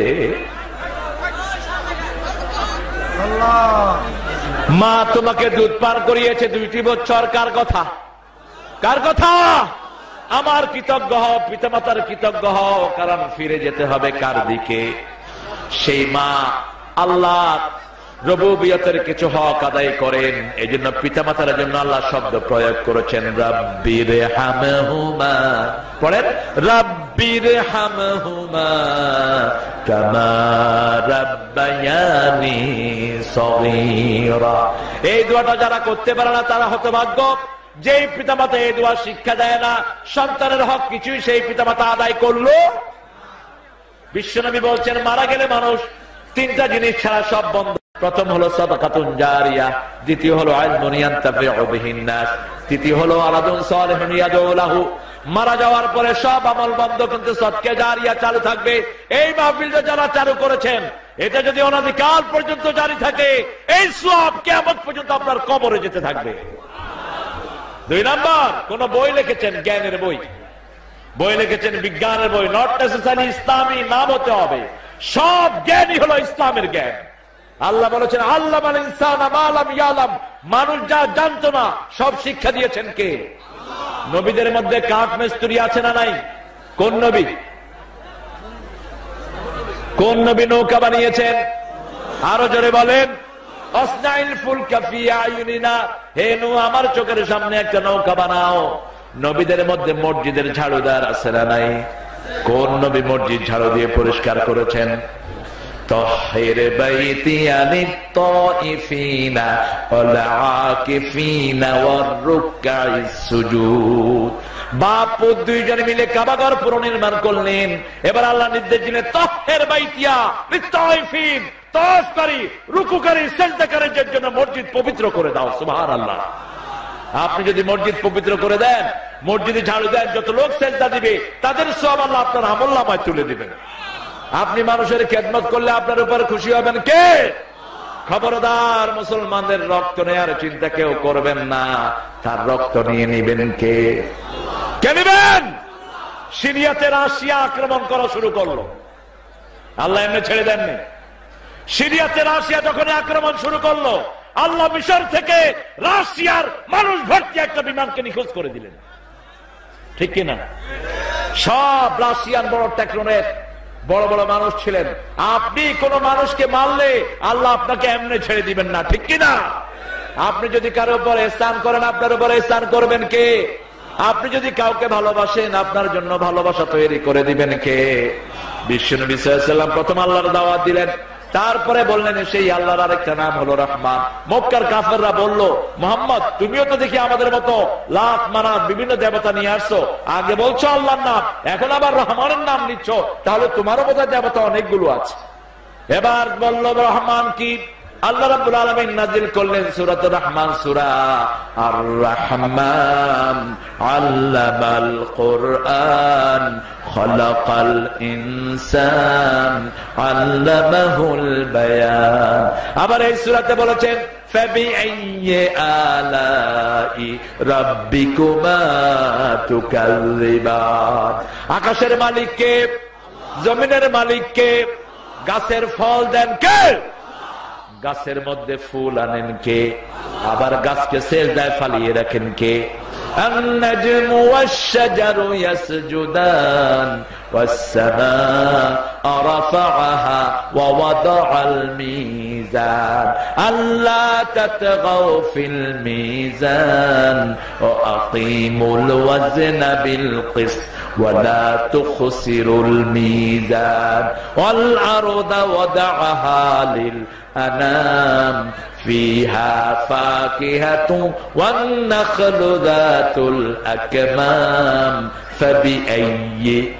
মা তোমাকে দুধ পান করিয়েছে 2টি বছর। কার কথা? কার কথা? আমার কৃতজ্ঞ হও, পিতামাতার কৃতজ্ঞ হও, কারণ ফিরে যেতে হবে কার দিকে? সেই মা আল্লাহ রুবুবিয়তের কিছু হক আদায় করেন। এই জন্য পিতামাতার জন্য আল্লাহ শব্দ প্রয়োগ করেছেন রাব্বির হামহুমা। পড়েন রাব্বির হামহুমা কামা রাব্বায়ানি সগীরা। এই দোয়াটা যারা করতে পারে না তারা হতভাগ্য। যেই পিতামাতা এই দোয়া শিক্ষা দেয় না, সন্তানের হক কিছুই সেই পিতামাতা আদায় করলো। বিশ্বনবী বলছেন মারা গেলে মানুষ 3টা জিনিস ছাড়া সব বন্ধ। প্রথম হলো সাদাকাতুন জারিয়া, দ্বিতীয় হলো ইলমুন ইয়ানতাফিউ বিহিন নাস, তৃতীয় হলো ওয়ালাদুন সালিহুন ইয়াদউ লাহু। মারা যাওয়ার পরে সব আমল বন্ধ, কিন্তু সদকা জারিয়া চালু থাকবে। এই মাহফিলটা যারা চালু করেছেন, এটা যদি অনাদিকাল পর্যন্ত জারি থাকে, এই সওয়াব কিয়ামত পর্যন্ত আপনার কবরে যেতে থাকবে। 2 নাম্বার, কোন বই লিখেছেন, জ্ঞানের বই, বই লিখেছেন বিজ্ঞানের বই, নট নেসেসারি ইসলামী নাম হতে হবে। সব জ্ঞানই হলো ইসলামের জ্ঞান। আল্লাহ বলেছেন আল্লামাল ইনসানা মা লাম ইয়ালাম, মানুষ যা জানতো না সব শিক্ষা দিয়েছেন কে? নবীদের মধ্যে কাঠ মিস্ত্রি আছে না নাই? কোন নবী? কোন নবী নৌকা বানিয়েছেন? আরো জোরে বলেন। আসনাইল ফুলকা ফি আয়ুনিনা, হে নূহ আমার চোখের সামনে একটা নৌকা বানাও। নবীদের মধ্যে মসজিদের ঝাড়ুদার আছে না নাই? কোন নবী মসজিদ ঝাড়ু দিয়ে পরিষ্কার করেছেন? তাহির বাইতি আনিত তাইফিনা ওয়াল আকিফিনা ওয়ার রুকআইস সুজুদ। বাপ পুত্র 2 জন মিলে কাবাঘর পুনর্নির্মাণ করলেন। এবার আল্লাহ নির্দেশ দিলেন তাহির বাইতিয়া লিতাইফিন, তাওয়াফকারী, রুকুকারী, সিজদাকারীদের জন্য মসজিদ পবিত্র করে দাও। সুবহানাল্লাহ। আপনি যদি মসজিদ পবিত্র করে দেন, মসজিদে ঝাড়ু দেন, যত লোক সিজদা দিবে তাদের সওয়াব আল্লাহ আপনার আমলনামায় তুলে দিবেন। আপনি মানুষের খেদমত করলে আপনার উপর খুশি হবেন কে? খবরদার, মুসলমানদের রক্ত নেয়ার চিন্তা কেউ করবেন না। তার রক্ত নিয়ে নিবেন কে? কে নিবেন? সিরিয়াতে রাশিয়া আক্রমণ করা শুরু করলো, আল্লাহ এমনি ছেড়ে দেননি। সিরিয়াতে রাশিয়া যখন আক্রমণ শুরু করলো, আল্লাহ মিশর থেকে রাশিয়ার মানুষ ভর্তি একটা বিমানকে নিখোঁজ করে দিলেন। ঠিক কিনা? সব রাশিয়ান বড় টেকনোক্র্যাট, বড় বড় মানুষ ছিলেন। আপনি কোন মানুষকে মারলে আল্লাহ আপনাকে এমনি ছেড়ে দিবেন না। ঠিক কিনা? আপনি যদি কারো উপর ইহসান করেন, আপনার উপর ইহসান করবেন কে? আপনি যদি কাউকে ভালোবাসেন, আপনার জন্য ভালোবাসা তৈরি করে দিবেন কে? বিশ্বনবী সাল্লাল্লাহু আলাইহি ওয়াসাল্লাম প্রথম আল্লাহর দাওয়াত দিলেন, তারপরে বললেন সেই আল্লাহর আরেকটা নাম হলো রহমান। মক্কার কাফেররা বলল, মুহাম্মদ তুমিও তো দেখি আমাদের মতো লাত মানাত বিভিন্ন দেবতা নিয়ে আসছো, আগে বলছো আল্লাহর নাম, এখন আবার রহমানের নাম নিচ্ছ, তাহলে তোমারও বোধহয় দেবতা অনেকগুলো আছে। এবার বলল রহমান কি? আল্লাহ রাব্বুল আলামিন নাযিল করলেন সূরাতুর রহমান, সূরা আর রহমান আল্লামাল কুরআন খালাকাল ইনসান আল্লামাহুল বায়ান। আবার এই সূরাতে বলেছেন ফাবিআইয়ি আলাই রাব্বিকুমা তুকাল্লিবান। আকাশের মালিক কে? জমিনের মালিক কে? গাছের ফল দেন কে? গাছের মধ্যে ফুল আনেন কে? আবার গাছকে সেজদায় ফালিয়ে রাখেন কে? النجم والشجر يسجدان والسماء رفعها ووضع الميزان ألا تطغوا في الميزان وأقيموا الوزن بالقسط ولا تخسروا الميزان والأرض وضعها للأنام فيها فاكهة والنخل ذات الأكمام فبأي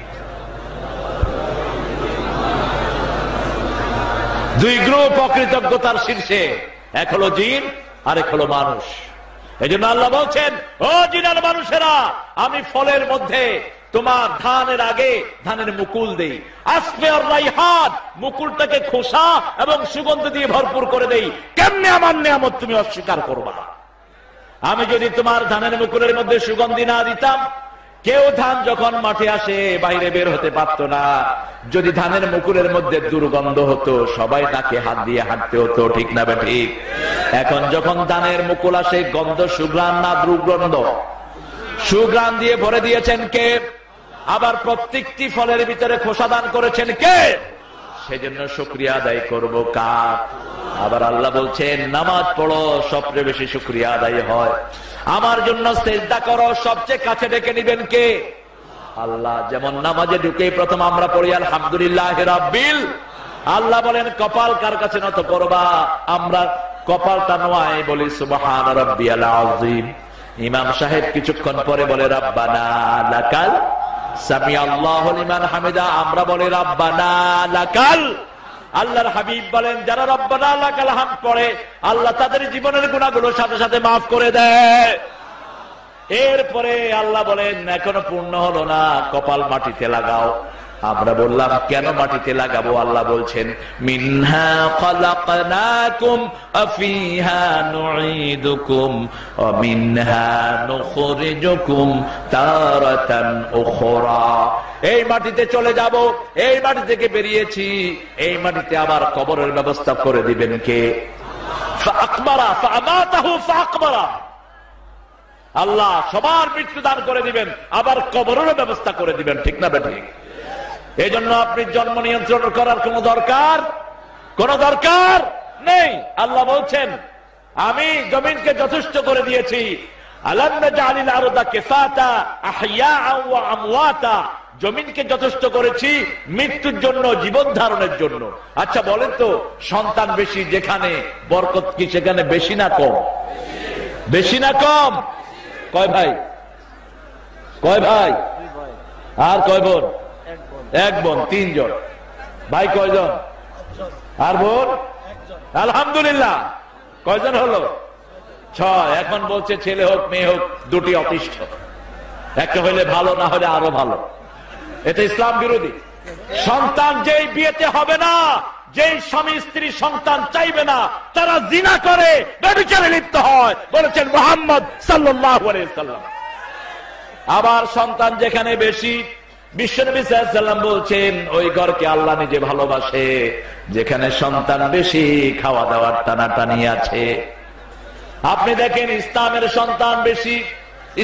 দুই গ্রুপ অকৃতজ্ঞতার শীর্ষে, এক হলো জিন আর এক হলো মানুষ। এই জন্য আল্লাহ বলছেন, ও জিন আর মানুষেরা, আমি ফলের মধ্যে তোমার ধানের আগে ধানের মুকুল দেই, আসফে আর রাইহান, মুকুলটাকে খোসা এবং সুগন্ধ দিয়ে ভরপুর করে দেই। কেমনে আমার নিয়ামত তুমি অস্বীকার করবা? আমি যদি তোমার ধানের মুকুলের মধ্যে সুগন্ধি না দিতাম, কেউ ধান যখন মাঠে আসে বাইরে বের হতে পারত না। যদি ধানের মুকুলের মধ্যে দুর্গন্ধ হতো, সবাই তাকে হাত দিয়ে হাঁটতে হতো, ঠিক না বে ঠিক? এখন যখন ধানের মুকুল আসে, গন্ধ সুঘ্রাণ না দুর্গন্ধ? সুঘ্রাণ দিয়ে ভরে দিয়েছেন কে? আবার প্রত্যেকটি ফলের ভিতরে খোসা দান করেছেন কে? সেজন্য শুকরিয়া আদায় করবো কার? আবার আল্লাহ বলছেন, নামাজ পড়ো, সবচেয়ে বেশি শুকরিয়া আদায় হয়। আমার জন্য সিজদা করো, সবচেয়ে কাছে ডেকে নিবেন কে? আল্লাহ। যেমন নামাজে ঢুকেই প্রথম আমরা পড়ি আলহামদুলিল্লাহ রাব্বিল। আল্লাহ বলেন কপাল কার কাছে নত করবা? আমরা কপালটা নোয়াই বলি সুবহান রাব্বিয়াল আযীম। ইমাম সাহেব কিছুক্ষণ পরে বলে রাব্বানা লাকাল সামি আল্লাহু লিমান হামিদা, আমরা বলি রাব্বানা লাকাল। আল্লাহর হাবিব বলেন, যারা রব্বানা লাকাল হামদ পড়ে, আল্লাহ তাদের জীবনের গুনাহগুলো সাথে সাথে মাফ করে দেয়। এরপরে আল্লাহ বলেন, এখনো পূর্ণ হলো না, কপাল মাটিতে লাগাও। আমরা বললাম কেন মাটিতে লাগাবো? আল্লাহ বলছেন, মিনহা খালাকনাকুম ওয়া ফিহা নুঈদুকুম ওয়া মিনহা নুখরিজুকুম তারাতান উখরা। এই মাটিতে চলে যাব, এই মাটি থেকে বেরিয়েছি, এই মাটিতে আবার কবরের ব্যবস্থা করে দিবেন কে? ফাআকবারা ফাআমাতাহু ফাআকবারা। আল্লাহ সবার মৃত্যু দান করে দিবেন, আবার কবরের ব্যবস্থা করে দিবেন, ঠিক না বেঠিক? এই জন্য আপনি জন্ম নিয়ন্ত্রণ করার কোন দরকার নেই। আল্লাহ বলছেন, আমি জমিনকে যথেষ্ট করে দিয়েছি। আলাম নাজআলিল আরদা কিফাতা আহইয়াআ ওয়া আমওয়াতা, জমিনকে যথেষ্ট করেছি মৃত্যুর জন্য, জীবন ধারণের জন্য। আচ্ছা বলেন তো, সন্তান বেশি যেখানে বরকত কি সেখানে বেশি না কম? বেশি না কম? কয় ভাই? আর কয় বোন? এক বোন, 3 জন। ভাই কয়জন? আর বোন? আলহামদুলিল্লাহ। কয়জন হলো? 6। এখন বলছে ছেলে হোক মেয়ে হোক, 2টি অতিষ্ঠ। একটা হইলে ভালো, না হলে আরো ভালো। এটা ইসলাম বিরোধী। সন্তান যেই বিয়েতে হবে না, যেই স্বামী স্ত্রী সন্তান চাইবে না, তারা জিনা করে, ব্যভিচারে লিপ্ত হয়, বলেছেন মুহাম্মদ সাল্লাল্লাহু আলাইহি ওয়াসাল্লাম। আবার সন্তান যেখানে বেশি, বিশ্বনবী সাল্লাল্লাহু আলাইহি ওয়াসাল্লাম বলছেন, ওই ঘরকে আল্লাহ নিজে ভালোবাসে যেখানে সন্তান বেশি, খাওয়া দাওয়ার টানাটানি আছে। আপনি দেখেন ইসলামের সন্তান বেশি,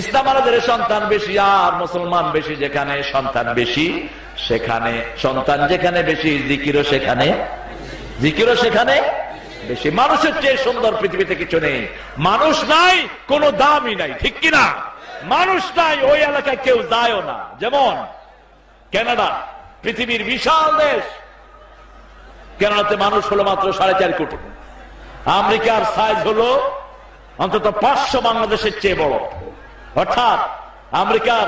ইসলাম আমাদের সন্তান বেশি, আর মুসলমান বেশি যেখানে সন্তান বেশি, সেখানে সন্তান যেখানে বেশি, জিকিরও সেখানে বেশি। মানুষের চেয়ে সুন্দর পৃথিবীতে কিছু নেই। মানুষ নাই, কোনো দামই নাই, ঠিক কিনা? মানুষ নাই, ওই এলাকায় কেউ যায়ও না। যেমন কানাডা, পৃথিবীর বিশাল দেশ, কানাডাতে মানুষ হলো মাত্র 4.5 কোটি। আমেরিকার সাইজ হলো অন্তত 500 বাংলাদেশের চেয়ে বড়। অর্থাৎ আমেরিকার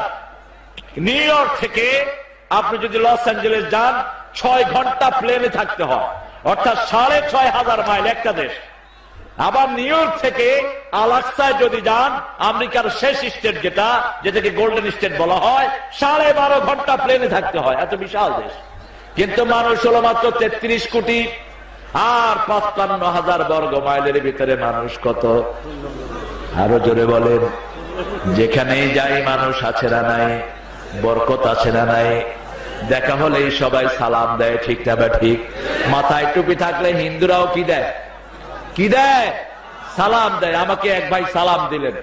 নিউ ইয়র্ক থেকে আপনি যদি লস অ্যাঞ্জেলেস যান, 6 ঘন্টা প্লেনে থাকতে হয়, অর্থাৎ 6500 মাইল একটা দেশ। আবার নিউ ইয়র্ক থেকে আলাস্কায় যদি যান, আমেরিকার শেষ স্টেট যেটাকে গোল্ডেন স্টেট বলা হয়, 12.5 ঘন্টা প্লেনে থাকতে হয়। এত বিশাল দেশ, কিন্তু মানুষ হলো মাত্র 33 কোটি। আর 55,000 বর্গ মাইলের ভিতরে মানুষ কত? আরো জোরে বলেন। যেখানেই যাই মানুষ আছে না নাই? বরকত আছে না নাই? দেখা হলেই সবাই সালাম দেয়, ঠিক না বা ঠিক? মাথায় টুপি থাকলে হিন্দুরাও কি দেয়? সালাম দেয়। আমাকে এক ভাই সালাম দিলেন,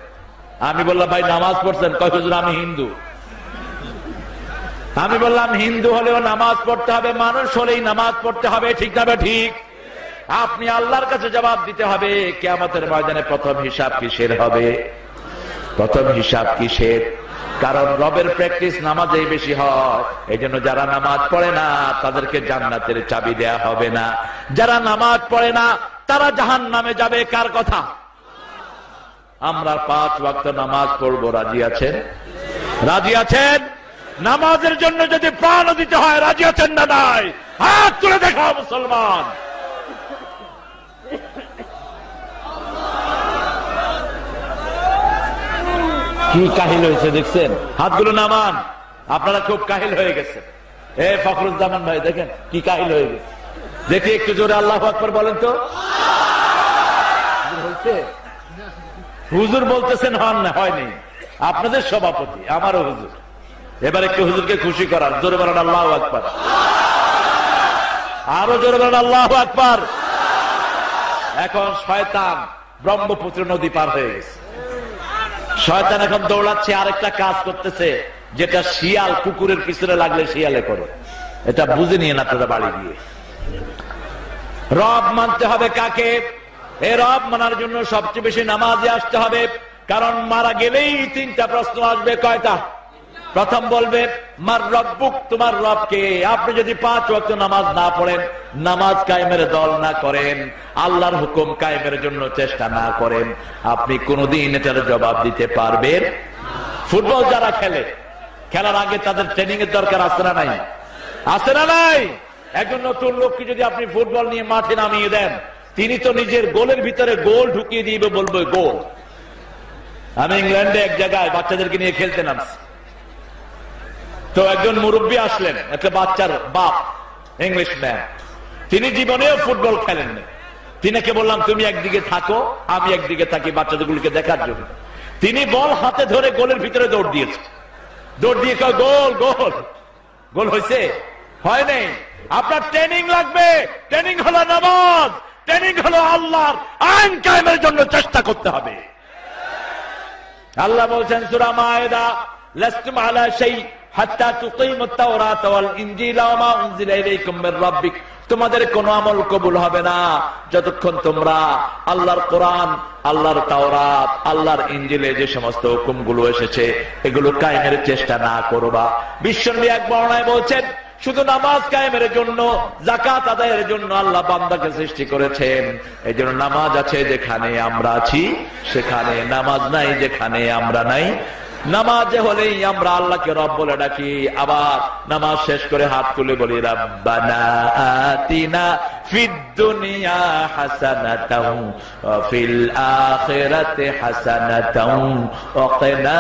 আমি বললাম ভাই নামাজ পড়ছেন? কয় হুজুর আমি হিন্দু। আমি বললাম হিন্দু হলেও নামাজ পড়তে হবে, মানুষ হলেই নামাজ পড়তে হবে, ঠিক না ঠিক? আপনি আল্লাহর কাছে জবাব দিতে হবে কিয়ামতের ময়দানে। প্রথম হিসাব কিসের হবে? প্রথম হিসাব কিসের? কারণ রবের প্র্যাকটিস নামাজেই বেশি হয়। এই জন্য যারা নামাজ পড়ে না তাদেরকে জান্নাতের চাবি দেয়া হবে না। যারা নামাজ পড়ে না তারা জাহান্নামে যাবে। কার কথা? আমরা 5 ওয়াক্ত নামাজ পড়বো, রাজি আছেন? রাজি আছেন? নামাজের জন্য যদি প্রাণ দিতে হয় রাজি আছেন না নাই? হাত তুলে দেখাও মুসলমান। কি কাহিল হয়েছে দেখছেন? হাতগুলো নামান, আপনারা খুব কাহিল হয়ে গেছেন। ফখরুজ্জামান ভাই দেখেন কি কাহিল হয়ে গেছে। দেখি একটু জোরে আল্লাহু আকবার বলেন তো। হুজুর বলতেছেন হন না, হয়নি। আপনাদের সভাপতি আমারও হুজুর। এবার একটু হুজুরকে খুশি করার জোরে বলেন আল্লাহু আকবার। আরো জোরে বলেন আল্লাহু আকবার। এখন শয়তান ব্রহ্মপুত্র নদী পার হয়ে গেছে। শয়তান এখন দৌড়াচ্ছে, আরেকটা কাজ করতেছে যেটা শিয়াল কুকুরের পিছনে লাগলে শিয়ালে করে। এটা বুঝে নিয়ে না আপনারা বাড়ি গিয়ে। রব মানতে হবে কাকে? এই রব মানার জন্য সবচেয়ে বেশি নামাজে আসতে হবে। কারণ মারা গেলেই 3টা প্রশ্ন আসবে। কয়টা? প্রথম বলবে মার রব্বুক, তোমার রবকে। আপনি যদি 5 ওয়াক্ত নামাজ না পড়েন, নামাজ কায়েমের দল না করেন, আল্লাহর হুকুম কায়েমের জন্য চেষ্টা না করেন, আপনি কোনদিন এটার জবাব দিতে পারবেন? ফুটবল যারা খেলে, খেলার আগে তাদের ট্রেনিং এর দরকার আছে না নাই? আছে না নাই? একজন নতুন লোককে যদি আপনি ফুটবল নিয়ে মাঠে নামিয়ে দেন, তিনি তো নিজের গোলের ভিতরে গোল ঢুকিয়ে দিবে, বলবে গোল। আমি ইংল্যান্ডে এক জায়গায় বাচ্চাদেরকে নিয়ে খেলতে নামছি। তো একজন মুরব্বী আসলেন, একটা বাচ্চার বাপ, ইংলিশ ম্যান। তিনি জীবনেও ফুটবল খেলেননি। তিনাকে বললাম তুমি একদিকে থাকো, আমি একদিকে থাকি বাচ্চাদেরগুলোকে দেখার জন্য। তিনি বল হাতে ধরে গোলের ভিতরে দৌড় দিয়েছে। দৌড় দিয়ে গোল গোল গোল হয়েছে? হয় নাই। আপনার ট্রেনিং লাগবে। ট্রেনিং হলো নামাজ, ট্রেনিং হলো আল্লাহর আইন কায়েমের জন্য চেষ্টা করতে হবে। আল্লাহ বলছেন সূরা মায়েদা, লাস্তুম আলা শাই হাত্তা তুকিমুত তাওরাত ওয়াল ইনজিল ওয়া মা উনজিলা ইলাইকুম মির রাব্বিক। তোমাদের কোনো আমল কবুল হবে না যতক্ষণ তোমরা আল্লাহর কোরআন, আল্লাহর তাওরাত, আল্লাহর ইনজিলে যে সমস্ত হুকুমগুলো এসেছে এগুলো কায়েমের চেষ্টা না করবা। বিশ্বনবী এক বর্ণনায় বলছেন শুধু নামাজ কায়েমের জন্য, যাকাত আদায়ের জন্য আল্লাহ বান্দাকে সৃষ্টি করেছেন। এই জন্য নামাজ আছে যেখানে আমরা আছি সেখানে, নামাজ নাই যেখানে আমরা নাই। নামাজে হলেই আমরা আল্লাহকে রব বলে ডাকি। আবার নামাজ শেষ করে হাত তুলে বলি রাব্বানা আতিনা ফিদ দুনিয়া হাসানাতাও ওয়া ফিল আখিরাতি হাসানাতাও ওয়া কিনা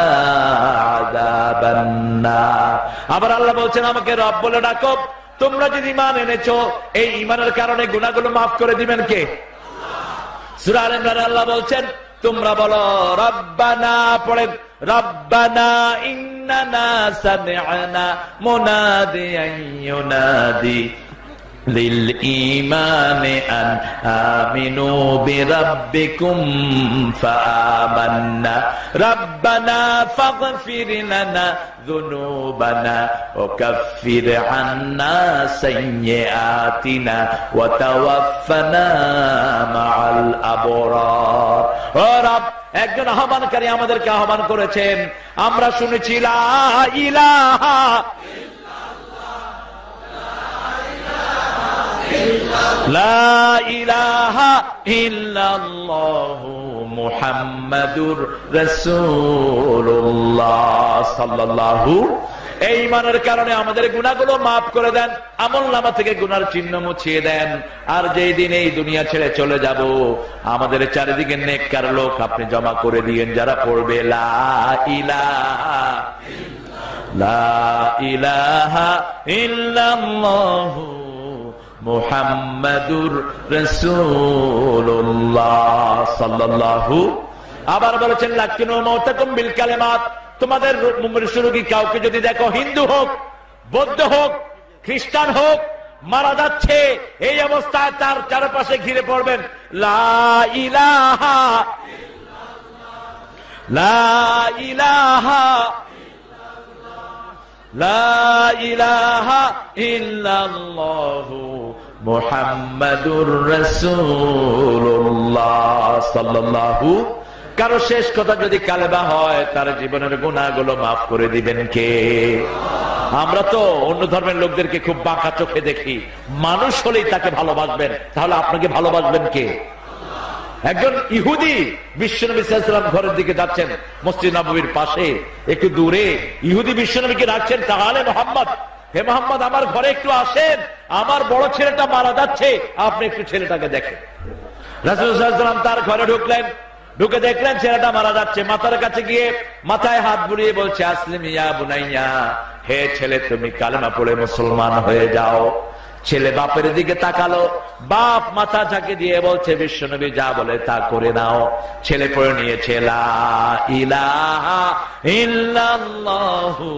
আযাবান নার। আবার আল্লাহ বলছেন আমাকে রব বলে ডাকো। তোমরা যদি ঈমান এনেছো, এই ঈমানের কারণে গুনাহগুলো মাফ করে দিবেন কে? সূরা আল ইমরানে আল্লাহ বলছেন তোমরা বলো রব্বানা, পড়েন রব্বানা ইন্নানা সামি'না মুনাদিয়ান ইউনাদি লিল ঈমানি আন আমিনু বিরাব্বিকুম ফাআমান্না রব্বানা ফাগফির লানা যুনুবানা ওয়া কাফির আন্না সাইয়্যাতিনা ওয়া তাওয়াফফানা মা'আল আবরার। ও রব, একজন আহ্বানকারী আমাদেরকে আহ্বান করেছেন। আমরা শুনেছি লা ইলাহা লা ইলাহা ইল্লাল্লাহু মুহাম্মাদুর রাসূলুল্লাহ সাল্লাল্লাহু। এই ঈমানের কারণে আমাদের গুনাহগুলো মাফ করে দেন, আমলনামা থেকে গুনার চিহ্ন মুছিয়ে দেন। আর যেই দিন এই দুনিয়া ছেড়ে চলে যাব, আমাদের চারিদিকে নেককার লোক আপনি জমা করে দিয়েন, যারা পড়বে লা ইলাহা লা ইলাহা ইল্লাল্লাহু মুহাম্মাদুর রাসূলুল্লাহ সাল্লাল্লাহু। আবার বলেছেন লাকিনু মাউতাকুম বিল কালিমাত। তোমাদের মৃত্যুরোগী কাউকে যদি দেখো, হিন্দু হোক, বৌদ্ধ হোক, খ্রিস্টান হোক, মারা যাচ্ছে, এই অবস্থায় তার চারপাশে ঘিরে পড়বেন লা ইলাহা লা ইলাহা লা ইলাহা ইল্লাল্লাহু মুহাম্মাদুর রাসূলুল্লাহ সাল্লাল্লাহু। কারো শেষ কথা যদি কালেমা হয় তার জীবনের গুনাহগুলো মাফ করে দিবেন কে? আমরা তো অন্য ধর্মের লোকদেরকে খুব বাঁকা চোখে দেখি, মানুষ হলেই তাকে ভালোবাসবেন, তাহলে আপনাকে ভালোবাসবেন কে? একজন ইহুদি বিশ্বনবী সাল্লাল্লাহু আলাইহি ওয়াসাল্লাম ঘরের দিকে যাচ্ছেন, মসজিদ নববীর পাশে একটু দূরে, ইহুদি বিশ্বনবীকে ডাকছেন, তাহলে মোহাম্মদ, হে মোহাম্মদ আমার ঘরে একটু আসেন, আমার বড় ছেলেটা মারা যাচ্ছে, আপনি একটু ছেলেটাকে দেখেন। রাসূল সাল্লাল্লাহু আলাইহি ওয়াসাল্লাম তার ঘরে ঢুকলেন, ঢুকে দেখলেন ছেলেটা মারা যাচ্ছে, মাথার কাছে গিয়ে মাথায় হাত বুলিয়ে বলছে, আসলিম ইয়া বুনাইয়া, হে ছেলে তুমি কালেমা পড়ে মুসলমান হয়ে যাও। ছেলে বাপের দিকে তাকালো, বাপ মাথা ঝাঁকে দিয়ে বলছে, বিশ্বনবী যা বলে তা করে নাও। ছেলে পড়ে নিয়েছে লা ইলাহা ইল্লাল্লাহু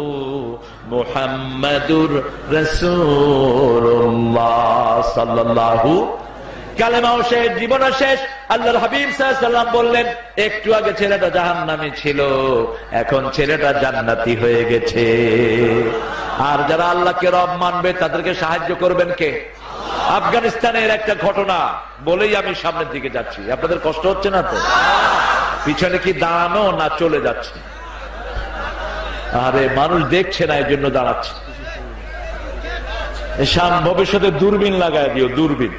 মুহাম্মাদুর রাসূলুল্লাহ সাল্লাল্লাহু। কালেমাও শেষ, জীবনও শেষ। আল্লাহর হাবিব সাল্লাল্লাহু আলাইহি ওয়াসাল্লাম বললেন, একটু আগে ছেলেটা জাহান্নামী ছিল, এখন ছেলেটা জান্নাতি হয়ে গেছে। আর যারা আল্লাহকে রব মানবে তাদেরকে সাহায্য করবেন কে? আফগানিস্তানের একটা ঘটনা বলেই আমি সামনের দিকে যাচ্ছি। আপনাদের কষ্ট হচ্ছে না তো? পিছনে কি দাঁড়ানো না চলে যাচ্ছে? আরে মানুষ দেখছে না, এই জন্য দাঁড়াচ্ছে। ভবিষ্যতে দূরবীন লাগায় দিও, দূরবীন।